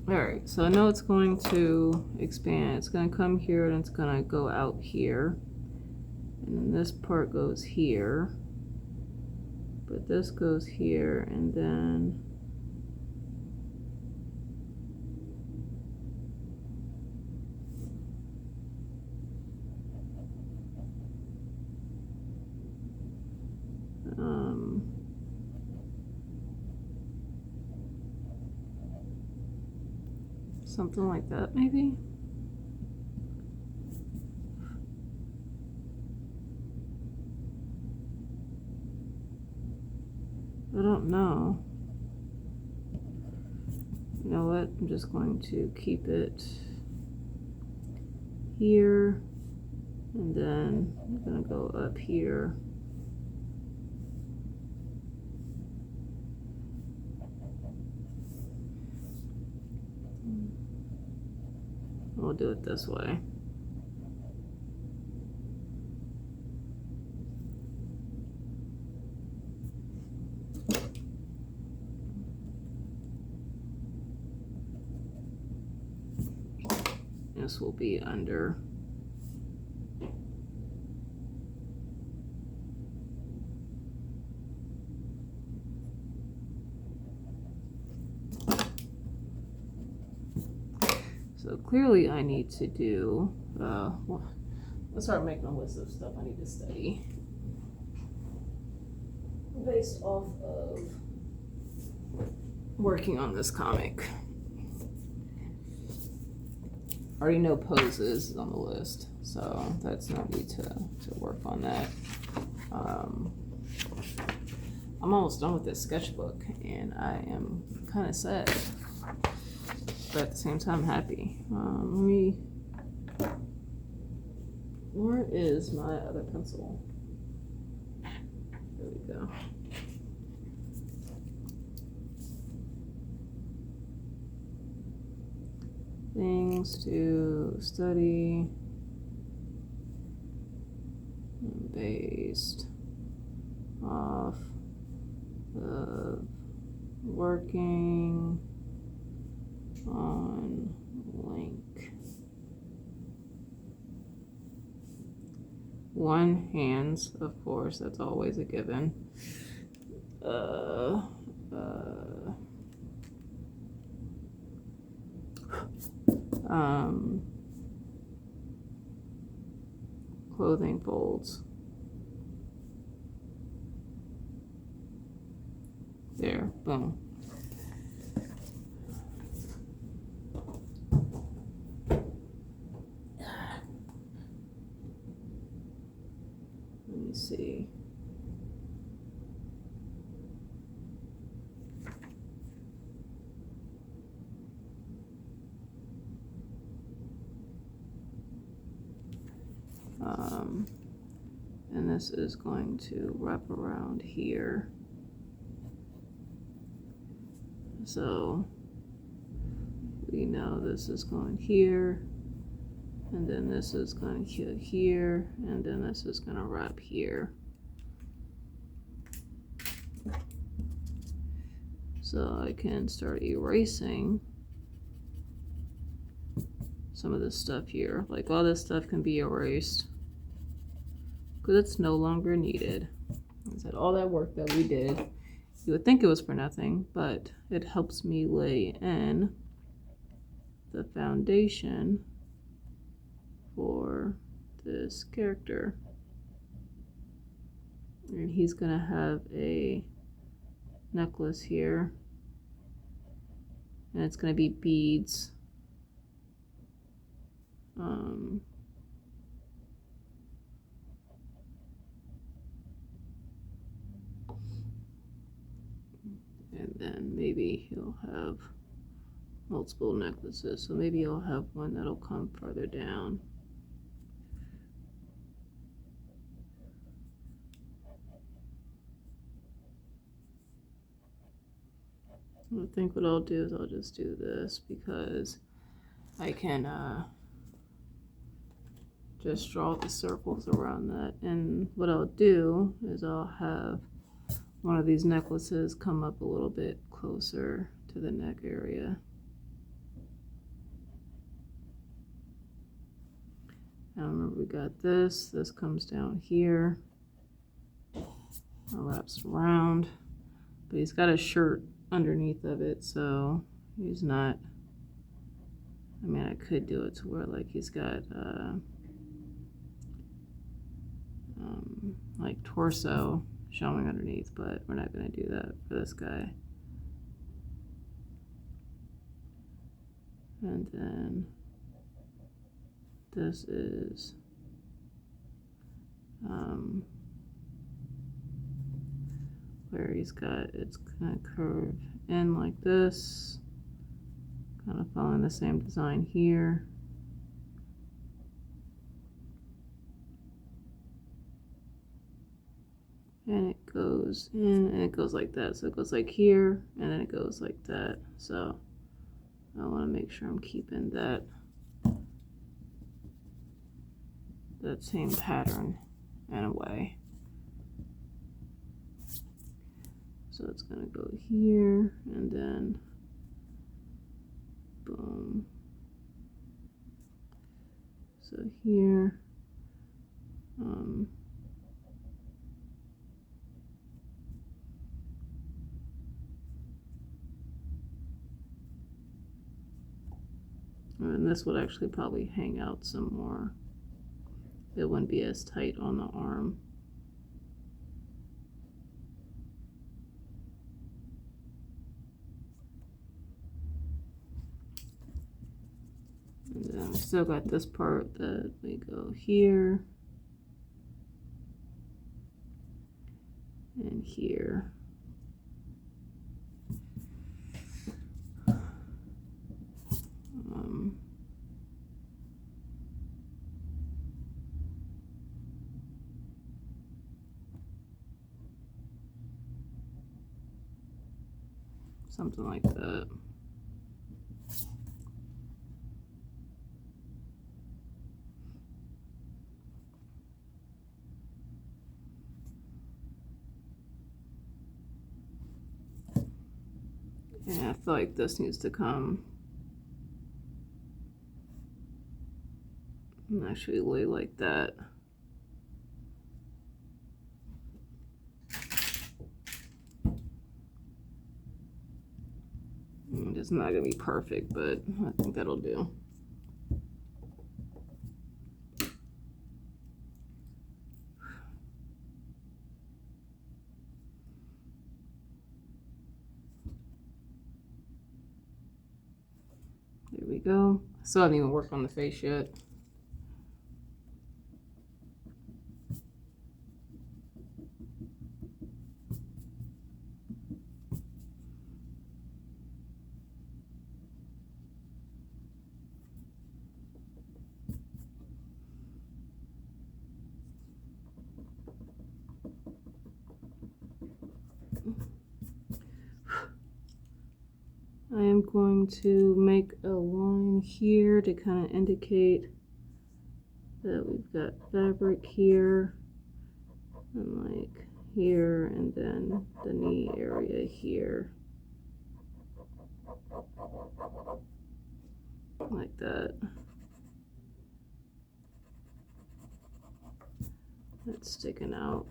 Alright, so I know it's going to expand. It's going to come here and it's going to go out here. And then this part goes here. But this goes here and then something like that, maybe? I don't know. You know what? I'm just going to keep it here, and then I'm going to go up here. We'll do it this way. This will be under. So clearly I need to do, well, let's start making a list of stuff I need to study based off of working on this comic. I already know poses is on the list, so that's no need to work on that. I'm almost done with this sketchbook and I am kind of sad, but at the same time happy. Where is my other pencil? There we go. Things to study based off of working on Lynk. One, hands, of course, that's always a given. Clothing folds. There, boom. Let me see. And this is going to wrap around here. So we know this is going here, and then this is going here, and then this is going to wrap here. So I can start erasing some of this stuff here. Like all this stuff can be erased because it's no longer needed. I said all that work that we did, you would think it was for nothing, but it helps me lay in the foundation for this character. And he's gonna have a necklace here, and it's gonna be beads. And then maybe he'll have multiple necklaces, so maybe he'll have one that'll come further down. I think what I'll do is I'll just do this because I can just draw the circles around that. And what I'll do is I'll have one of these necklaces come up a little bit closer to the neck area. Now remember, we got this comes down here, wraps around, but he's got a shirt underneath of it, so he's not, I mean, I could do it to where like he's got like torso showing underneath, but we're not going to do that for this guy. And then this is where he's got, it's gonna curve in like this, kind of following the same design here. And it goes in and it goes like that. So it goes like here and then it goes like that. So I want to make sure I'm keeping that same pattern in a way. So it's going to go here and then boom. So here, and this would actually probably hang out some more. It wouldn't be as tight on the arm. And then we still got this part that we go here and here. Something like that. Yeah, I feel like this needs to come and actually lay like that. It's not gonna be perfect, but I think that'll do. There we go. Still haven't even worked on the face yet. I am I'm going to make a line here to kind of indicate that we've got fabric here and like here, and then the knee area here, like that. That's sticking out,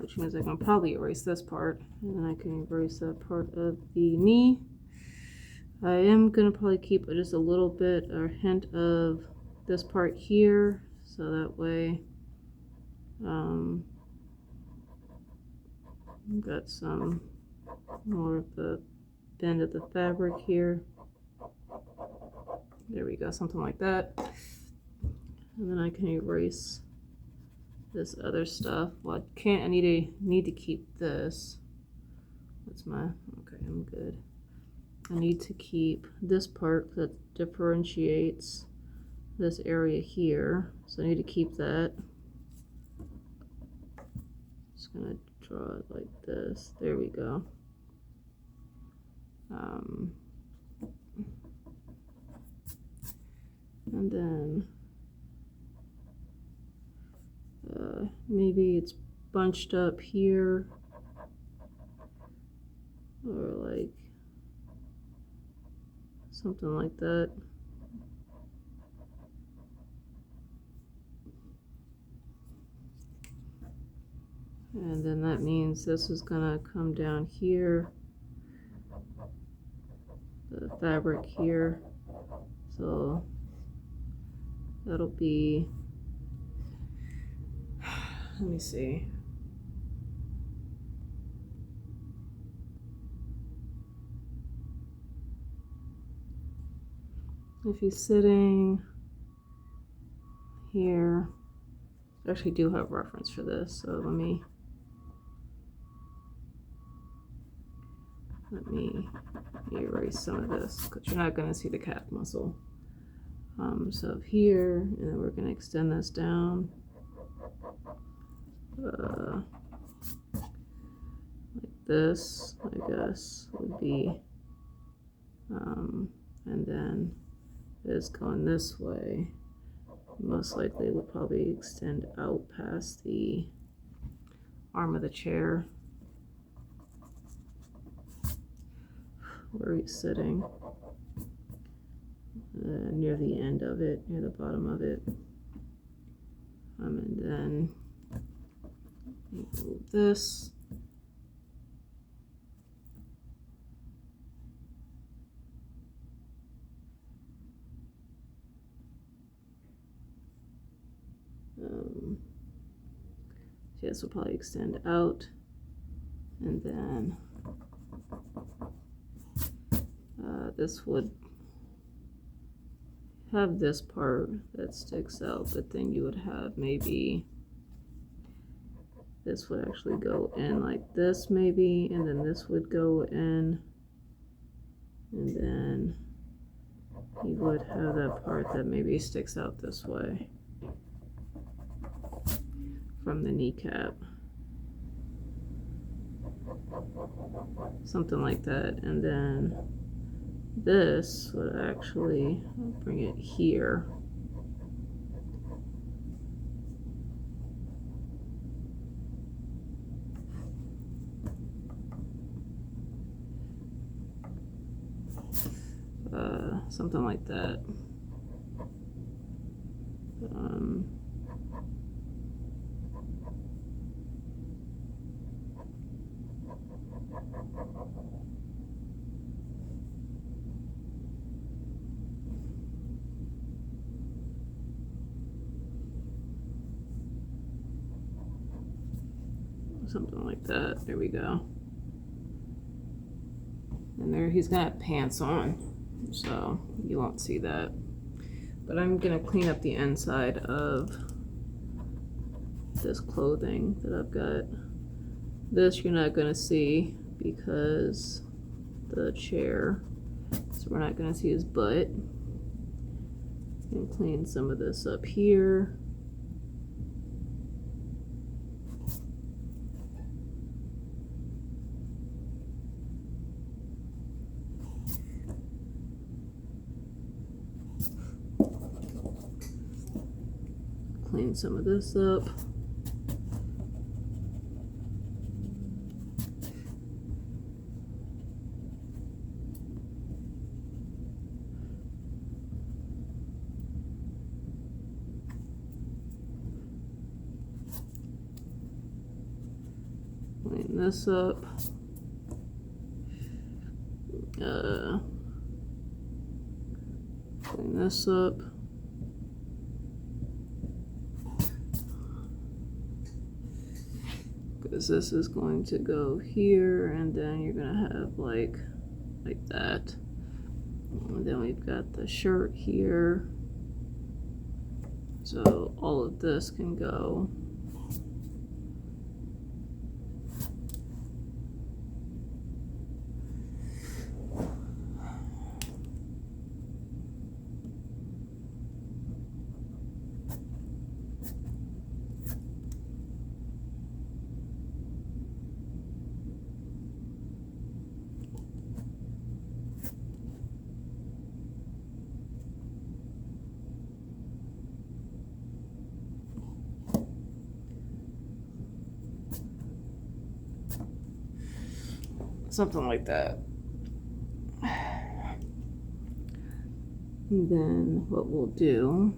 which means I can probably erase this part, and then I can erase that part of the knee. I am gonna probably keep just a little bit or hint of this part here, so that way got some more of the bend of the fabric here. There we go, something like that. And then I can erase this other stuff. Well, I can't. I need to keep this. What's my? Okay, I'm good. I need to keep this part that differentiates this area here, so I need to keep that. Just gonna draw it like this. There we go. And then maybe it's bunched up here, or like something like that. And then that means this is gonna come down here, the fabric here, so that'll be, let me see. If he's sitting here, I actually do have reference for this, so let me erase some of this, because you're not going to see the calf muscle. So here, and then we're going to extend this down like this, I guess would be, and then this going this way most likely will probably extend out past the arm of the chair where he's sitting, near the end of it, near the bottom of it. And then move this. So this will probably extend out, and then this would have this part that sticks out, but then you would have maybe this would actually go in like this maybe, and then this would go in, and then you would have that part that maybe sticks out this way from the kneecap, something like that. And then this would actually bring it here. Something like that. Something like that. There we go. And there he's got pants on, so you won't see that. But I'm gonna clean up the inside of this clothing that I've got. This you're not gonna see because the chair, so we're not gonna see his butt. And clean some of this up here. clean some of this up. Clean this up. Clean this up. Because this is going to go here, and then you're gonna have like that. And then we've got the shirt here. So all of this can go. Something like that. And then what we'll do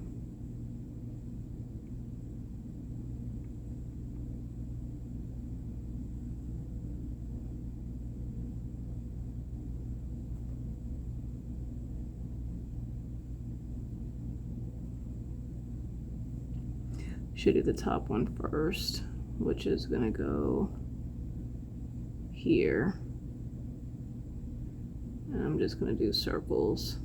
should do the top one first, which is gonna go here. And I'm just going to do circles.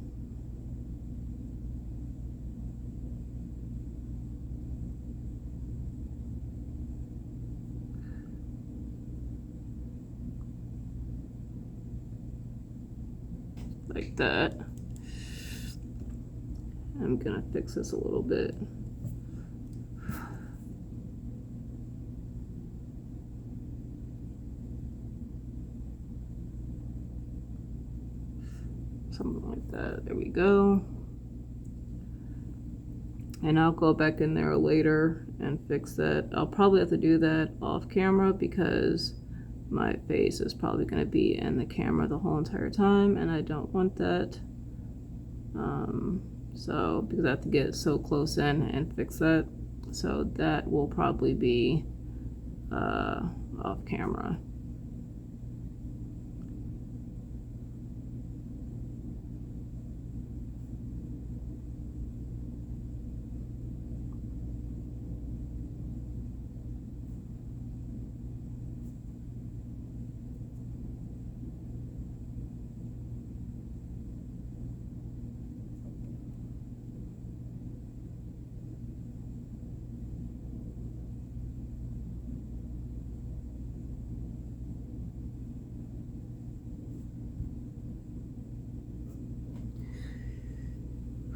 Like that. I'm going to fix this a little bit. Something like that. There we go. And I'll go back in there later and fix that. I'll probably have to do that off camera because my face is probably going to be in the camera the whole entire time, and I don't want that. So because I have to get so close in and fix that, so that will probably be off camera.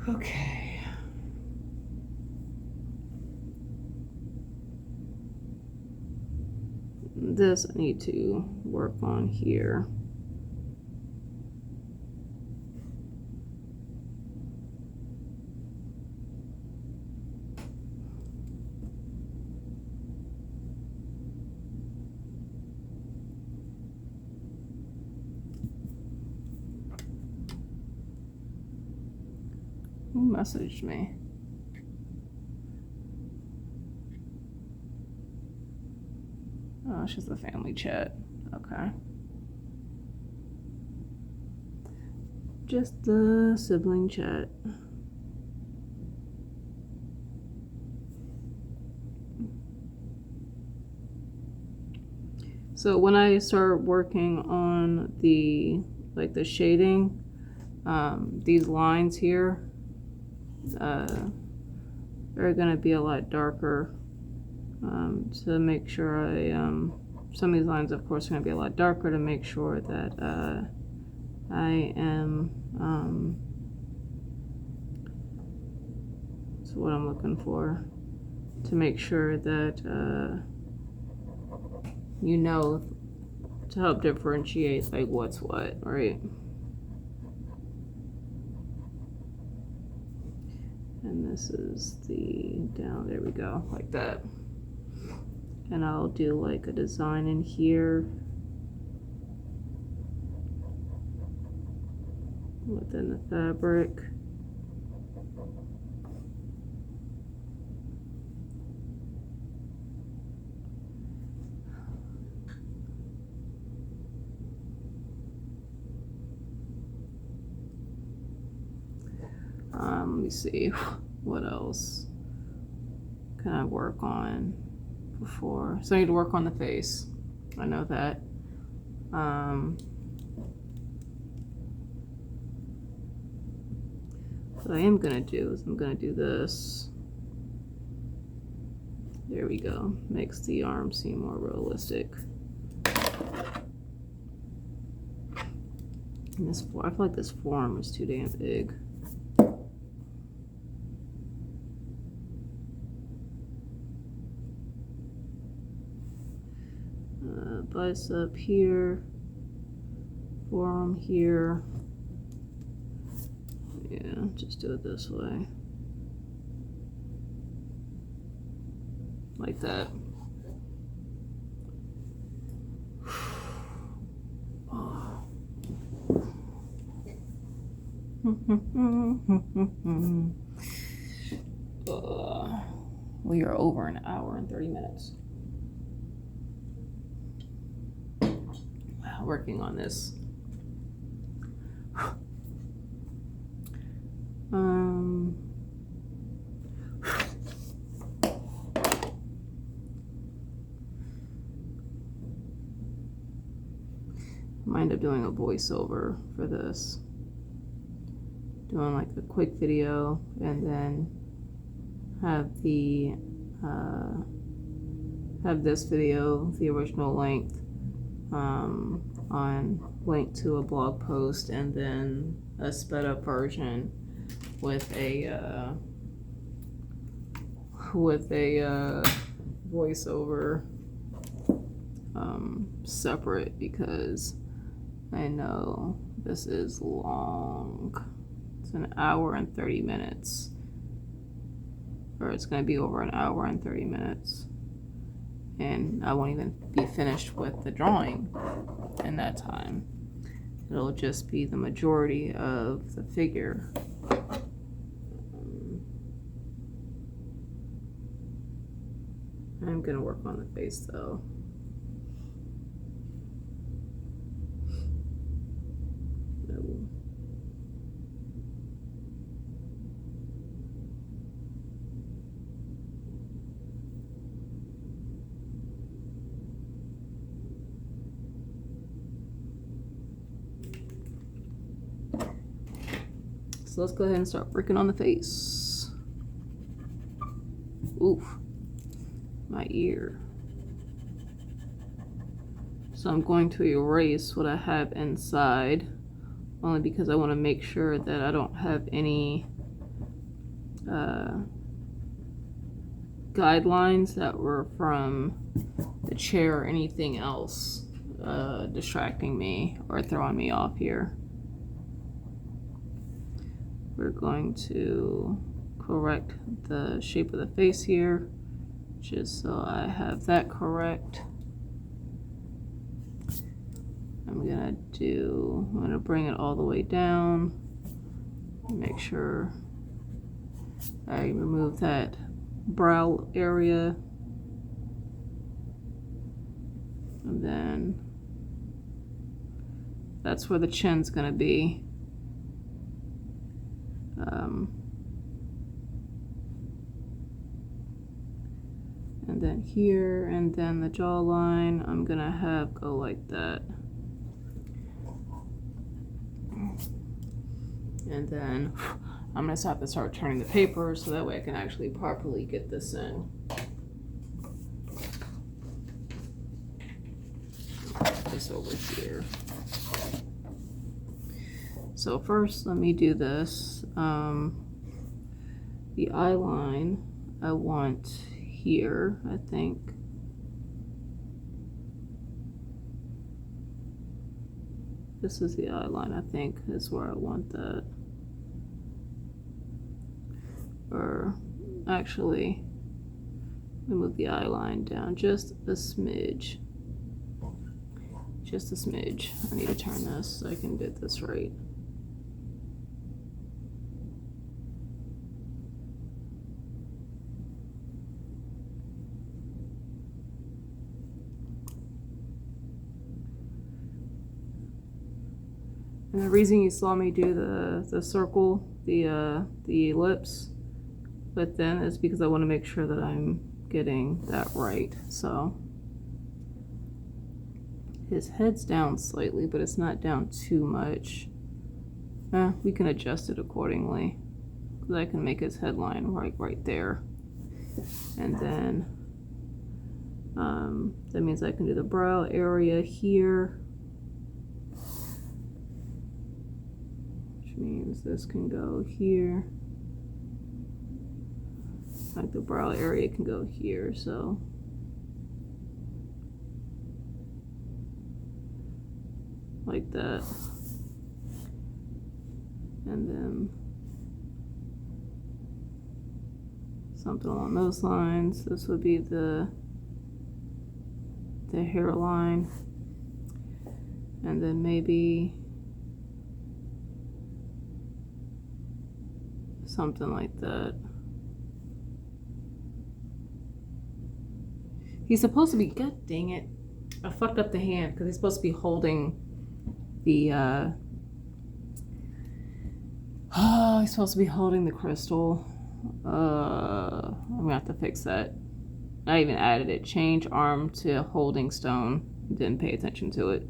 Okay. This I need to work on here. Who messaged me? Oh, it's just a family chat. Okay. Just the sibling chat. So when I start working on the shading, these lines here are going to be a lot darker, to make sure some of these lines of course are going to be a lot darker to make sure that I am that's what I'm looking for, to make sure that you know, to help differentiate like what's what, right? And this is the down, there we go, like that. And I'll do like a design in here within the fabric. Let me see, what else can I work on before? So I need to work on the face. I know that. What I am gonna do is I'm gonna do this. There we go. Makes the arm seem more realistic. And this, I feel like this forearm is too damn big. Bicep here, forearm here. Yeah, just do it this way. Like that. We are over an hour and 30 minutes. Working on this. I might end up doing a voiceover for this. Doing like a quick video and then have the have this video, the original length, on link to a blog post, and then a sped up version with a voiceover separate, because I know this is long. It's an hour and 30 minutes, or it's going to be over an hour and 30 minutes. And I won't even be finished with the drawing in that time. It'll just be the majority of the figure. I'm gonna work on the face though. So let's go ahead and start working on the face. Oof, my ear. So I'm going to erase what I have inside, only because I want to make sure that I don't have any guidelines that were from the chair or anything else distracting me or throwing me off here. We're going to correct the shape of the face here, just so I have that correct. I'm gonna bring it all the way down, make sure I remove that brow area, and then that's where the chin's gonna be. And then here, and then the jawline, I'm gonna have go like that. And then I'm gonna have to start turning the paper so that way I can actually properly get this in. Put this over here. So first, let me do this. The eye line I want here, I think. This is the eye line, I think, is where I want that. Or actually, let me move the eye line down just a smidge. Just a smidge. I need to turn this so I can get this right. And the reason you saw me do the circle, the ellipse within is because I want to make sure that I'm getting that right. So his head's down slightly, but it's not down too much. We can adjust it accordingly. Because I can make his headline right there. And then that means I can do the brow area here. Which means this can go here. Like the brow area can go here, so. Like that. And then something along those lines. This would be the hairline. And then maybe something like that. He's supposed to be, god dang it, I fucked up the hand because he's supposed to be holding the he's supposed to be holding the crystal. I'm gonna have to fix that. I even added it. Change arm to holding stone. Didn't pay attention to it.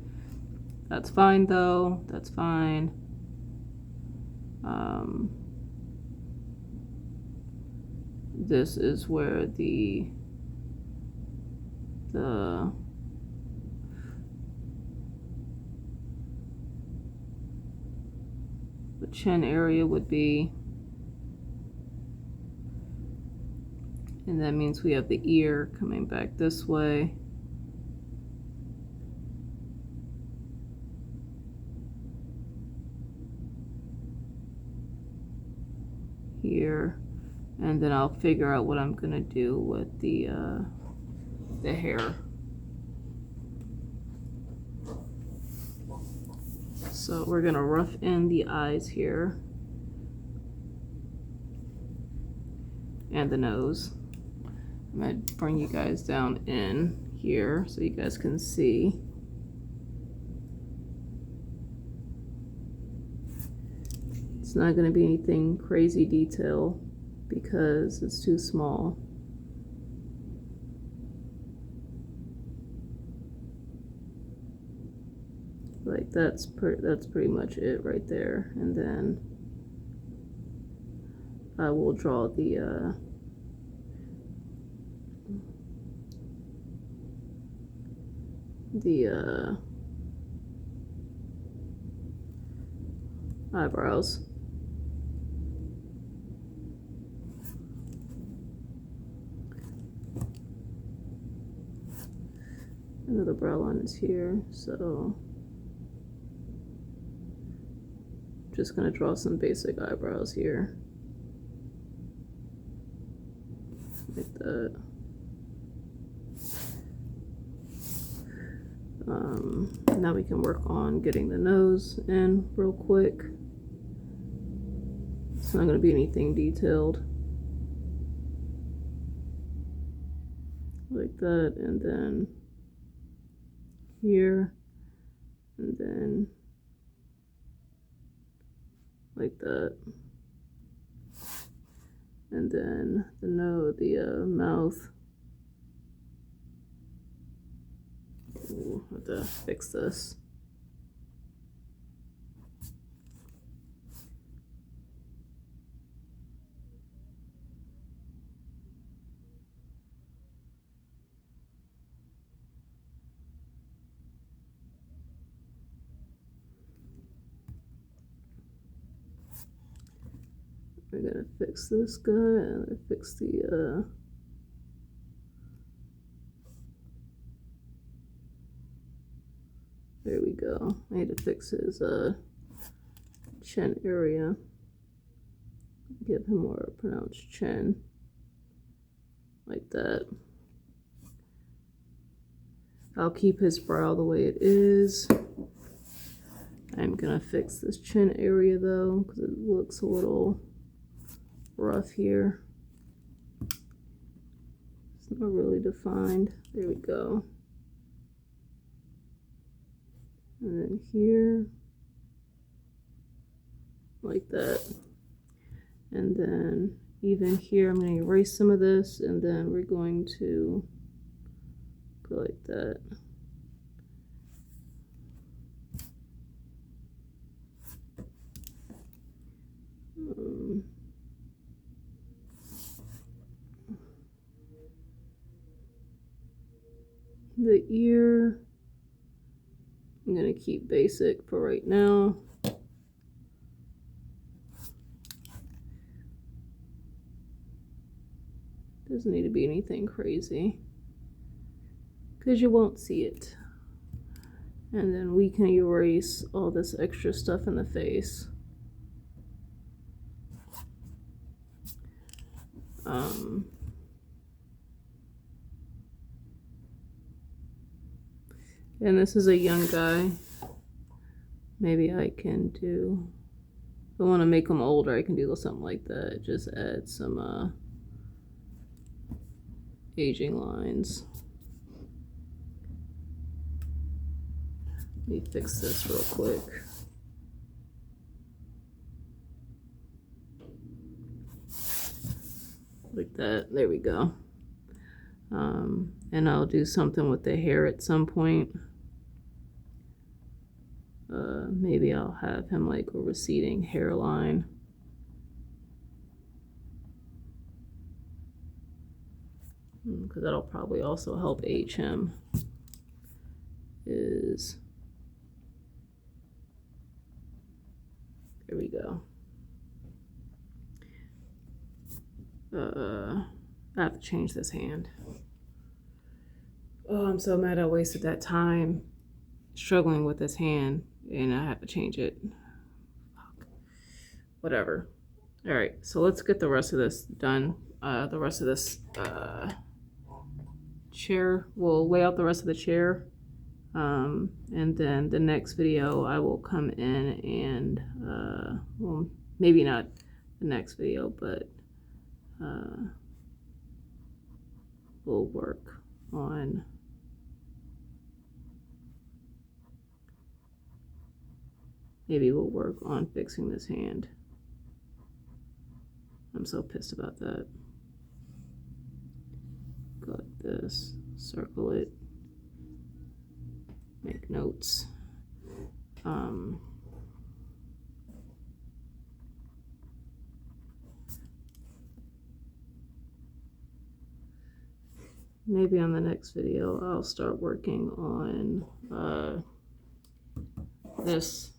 That's fine though. That's fine. This is where the chin area would be, and that means we have the ear coming back this way. Here, and then I'll figure out what I'm gonna do with the hair. So we're gonna rough in the eyes here and the nose. I'm gonna bring you guys down in here so you guys can see. It's not gonna be anything crazy detail because it's too small. Like that's pretty much it right there, and then I will draw the eyebrows. Another brow line is here, so just gonna draw some basic eyebrows here. Like that. Now we can work on getting the nose in real quick. It's not gonna be anything detailed. Like that, and then here, and then like that, and then the nose, the mouth. Ooh, I have to fix this. We're gonna fix this guy, and I fix the there we go. I need to fix his chin area. Give him more pronounced chin. like that. I'll keep his brow the way it is. I'm gonna fix this chin area though, because it looks a little rough here. It's not really defined. There we go. And then here, like that. And then even here, I'm going to erase some of this, and then we're going to go like that. The ear, I'm going to keep basic for right now. Doesn't need to be anything crazy, because you won't see it. And then we can erase all this extra stuff in the face. And this is a young guy. Maybe I can do, if I want to make him older, I can do something like that. Just add some aging lines. Let me fix this real quick. Like that. There we go. And I'll do something with the hair at some point. Maybe I'll have him like a receding hairline. Because that'll probably also help age him. There we go. I have to change this hand. Oh, I'm so mad I wasted that time struggling with this hand, and I have to change it. Whatever. All right, so let's get the rest of this done. The rest of this chair, we'll lay out the rest of the chair. And then the next video I will come in and, well, maybe not the next video, but we'll work on fixing this hand. I'm so pissed about that. Go like this, circle it, make notes. Maybe on the next video I'll start working on this,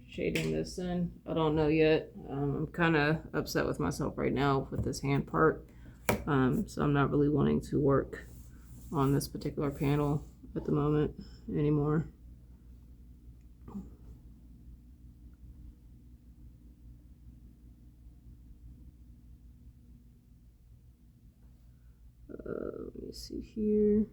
shading this in. I don't know yet. I'm kind of upset with myself right now with this hand part. So I'm not really wanting to work on this particular panel at the moment anymore. Let me see here.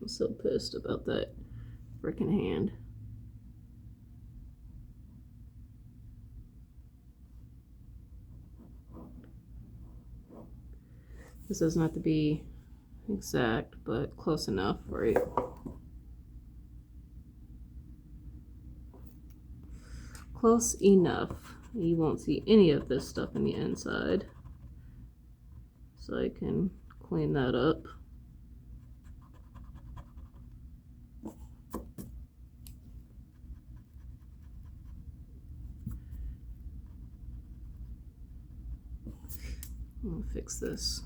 I'm so pissed about that freaking hand. This doesn't have to be exact, but close enough, right? Close enough. You won't see any of this stuff in the inside. So I can clean that up. I'm gonna fix this.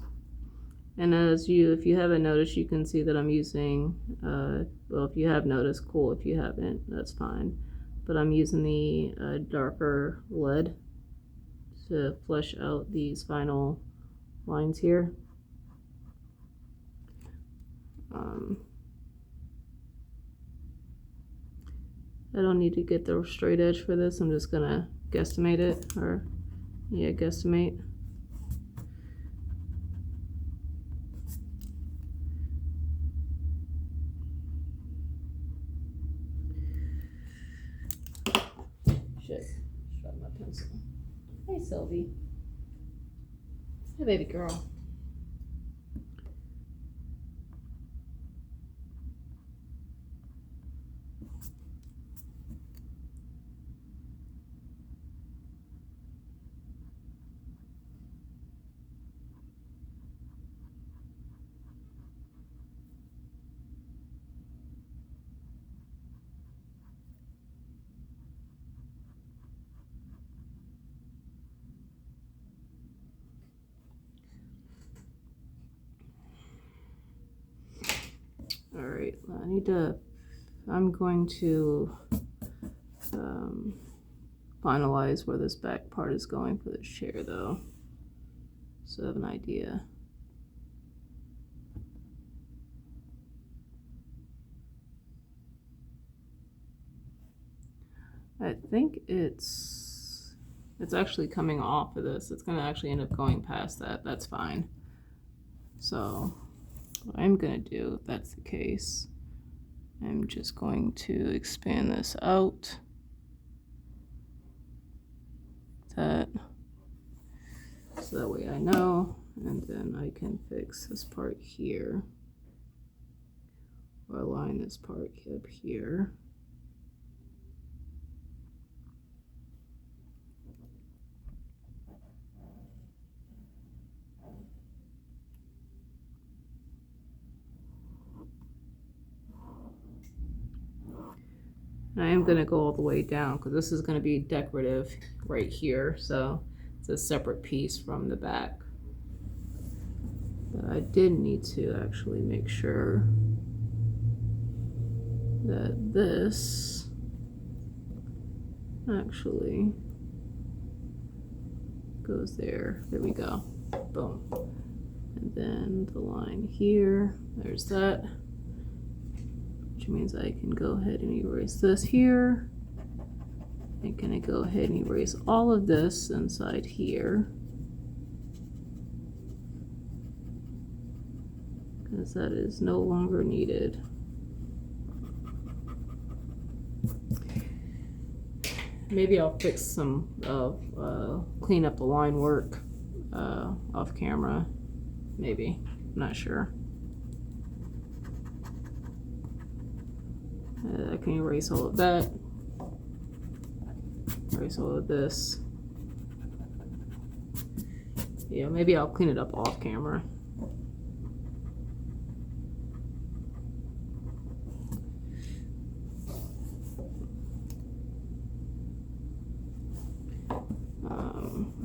And if you haven't noticed, you can see that I'm using, well, if you have noticed, cool. If you haven't, that's fine. But I'm using the darker lead to flesh out these final lines here. I don't need to get the straight edge for this. I'm just gonna guesstimate it, or yeah, guesstimate. Shit, dropped my pencil. Hey, Sylvie. Hey, baby girl. All right, I'm going to finalize where this back part is going for this chair though, so I have an idea. I think it's actually coming off of this. It's gonna actually end up going past that. That's fine. So what I'm gonna do, if that's the case, I'm just going to expand this out. That, so that way I know, and then I can fix this part here, or align this part up here. And I am going to go all the way down because this is going to be decorative right here, so it's a separate piece from the back. But I did need to actually make sure that this actually goes there. There we go. Boom. And then the line here, there's that. Which means I can go ahead and erase this here. I'm gonna go ahead and erase all of this inside here, because that is no longer needed. Maybe I'll fix some clean up the line work off camera. Maybe, I'm not sure. I can erase all of that. Erase all of this. Yeah, maybe I'll clean it up off camera.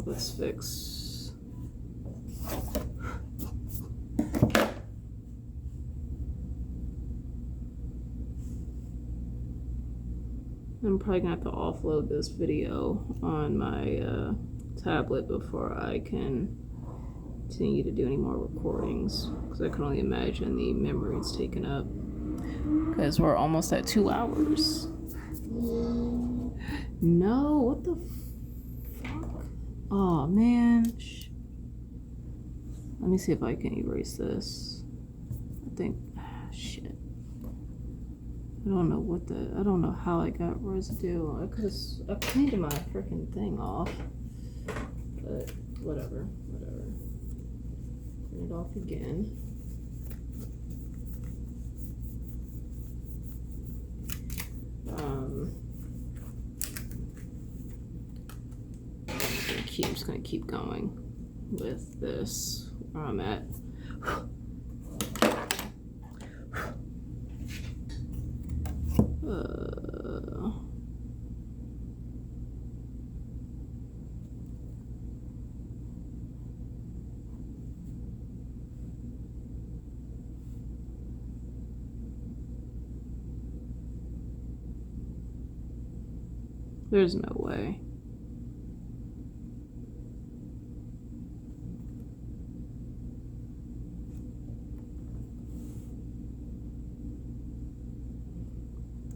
Let's fix. I'm probably gonna have to offload this video on my tablet before I can continue to do any more recordings, because I can only imagine the memory it's taken up, because we're almost at 2 hours. No, what the fuck? Oh man. Let me see if I can erase this. I think, shit. I don't know how I got residue. I cleaned my freaking thing off. But whatever. Turn it off again. I'm just gonna keep going with this where I'm at. There's no way.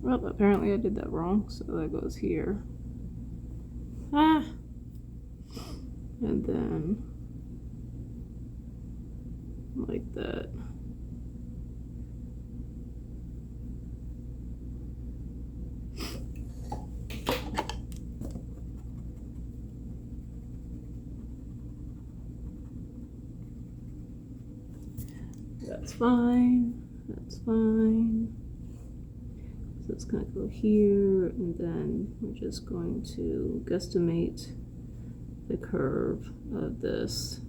Well, apparently I did that wrong, so that goes here. Ah! And then like that. That's fine. That's fine. So it's going to go here, and then we're just going to guesstimate the curve of this.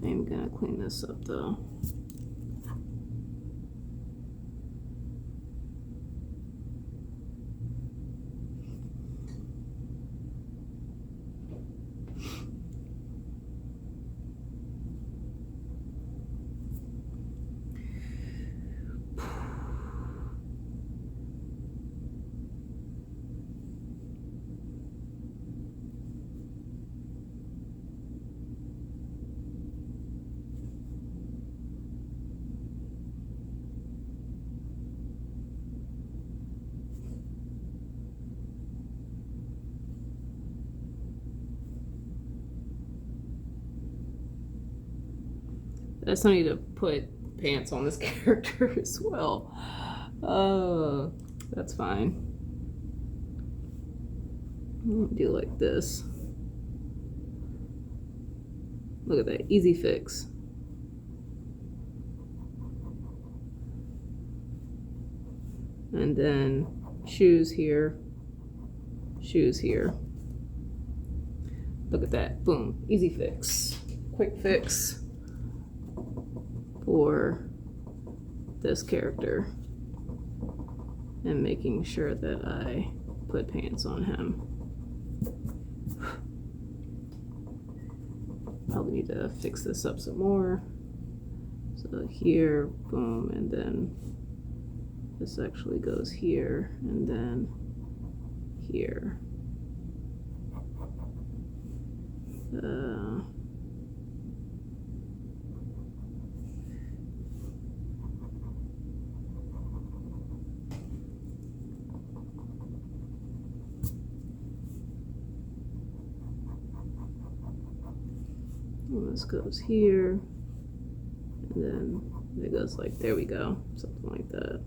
I'm going to clean this up though. I still need to put pants on this character as well. That's fine. I'll do like this. Look at that, easy fix. And then shoes here, shoes here. Look at that, boom, easy fix, quick fix for this character, and making sure that I put pants on him. Probably need to fix this up some more. So here, boom, and then this actually goes here, and then here. And this goes here, and then it goes like, there we go, something like that.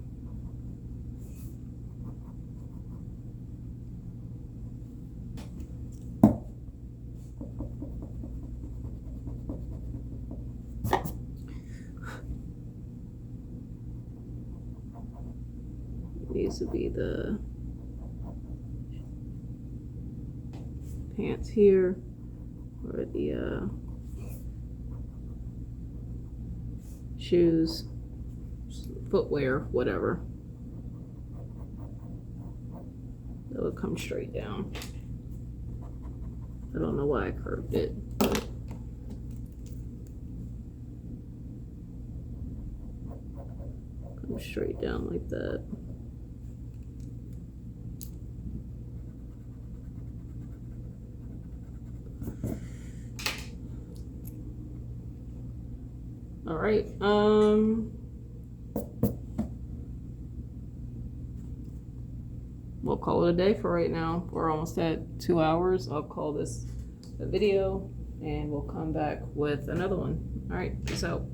Needs to be the pants here, or the shoes, footwear, whatever. That would come straight down. I don't know why I curved it. Come straight down like that. All right, we'll call it a day for right now. We're almost at 2 hours. I'll call this a video, and we'll come back with another one. All right, peace out.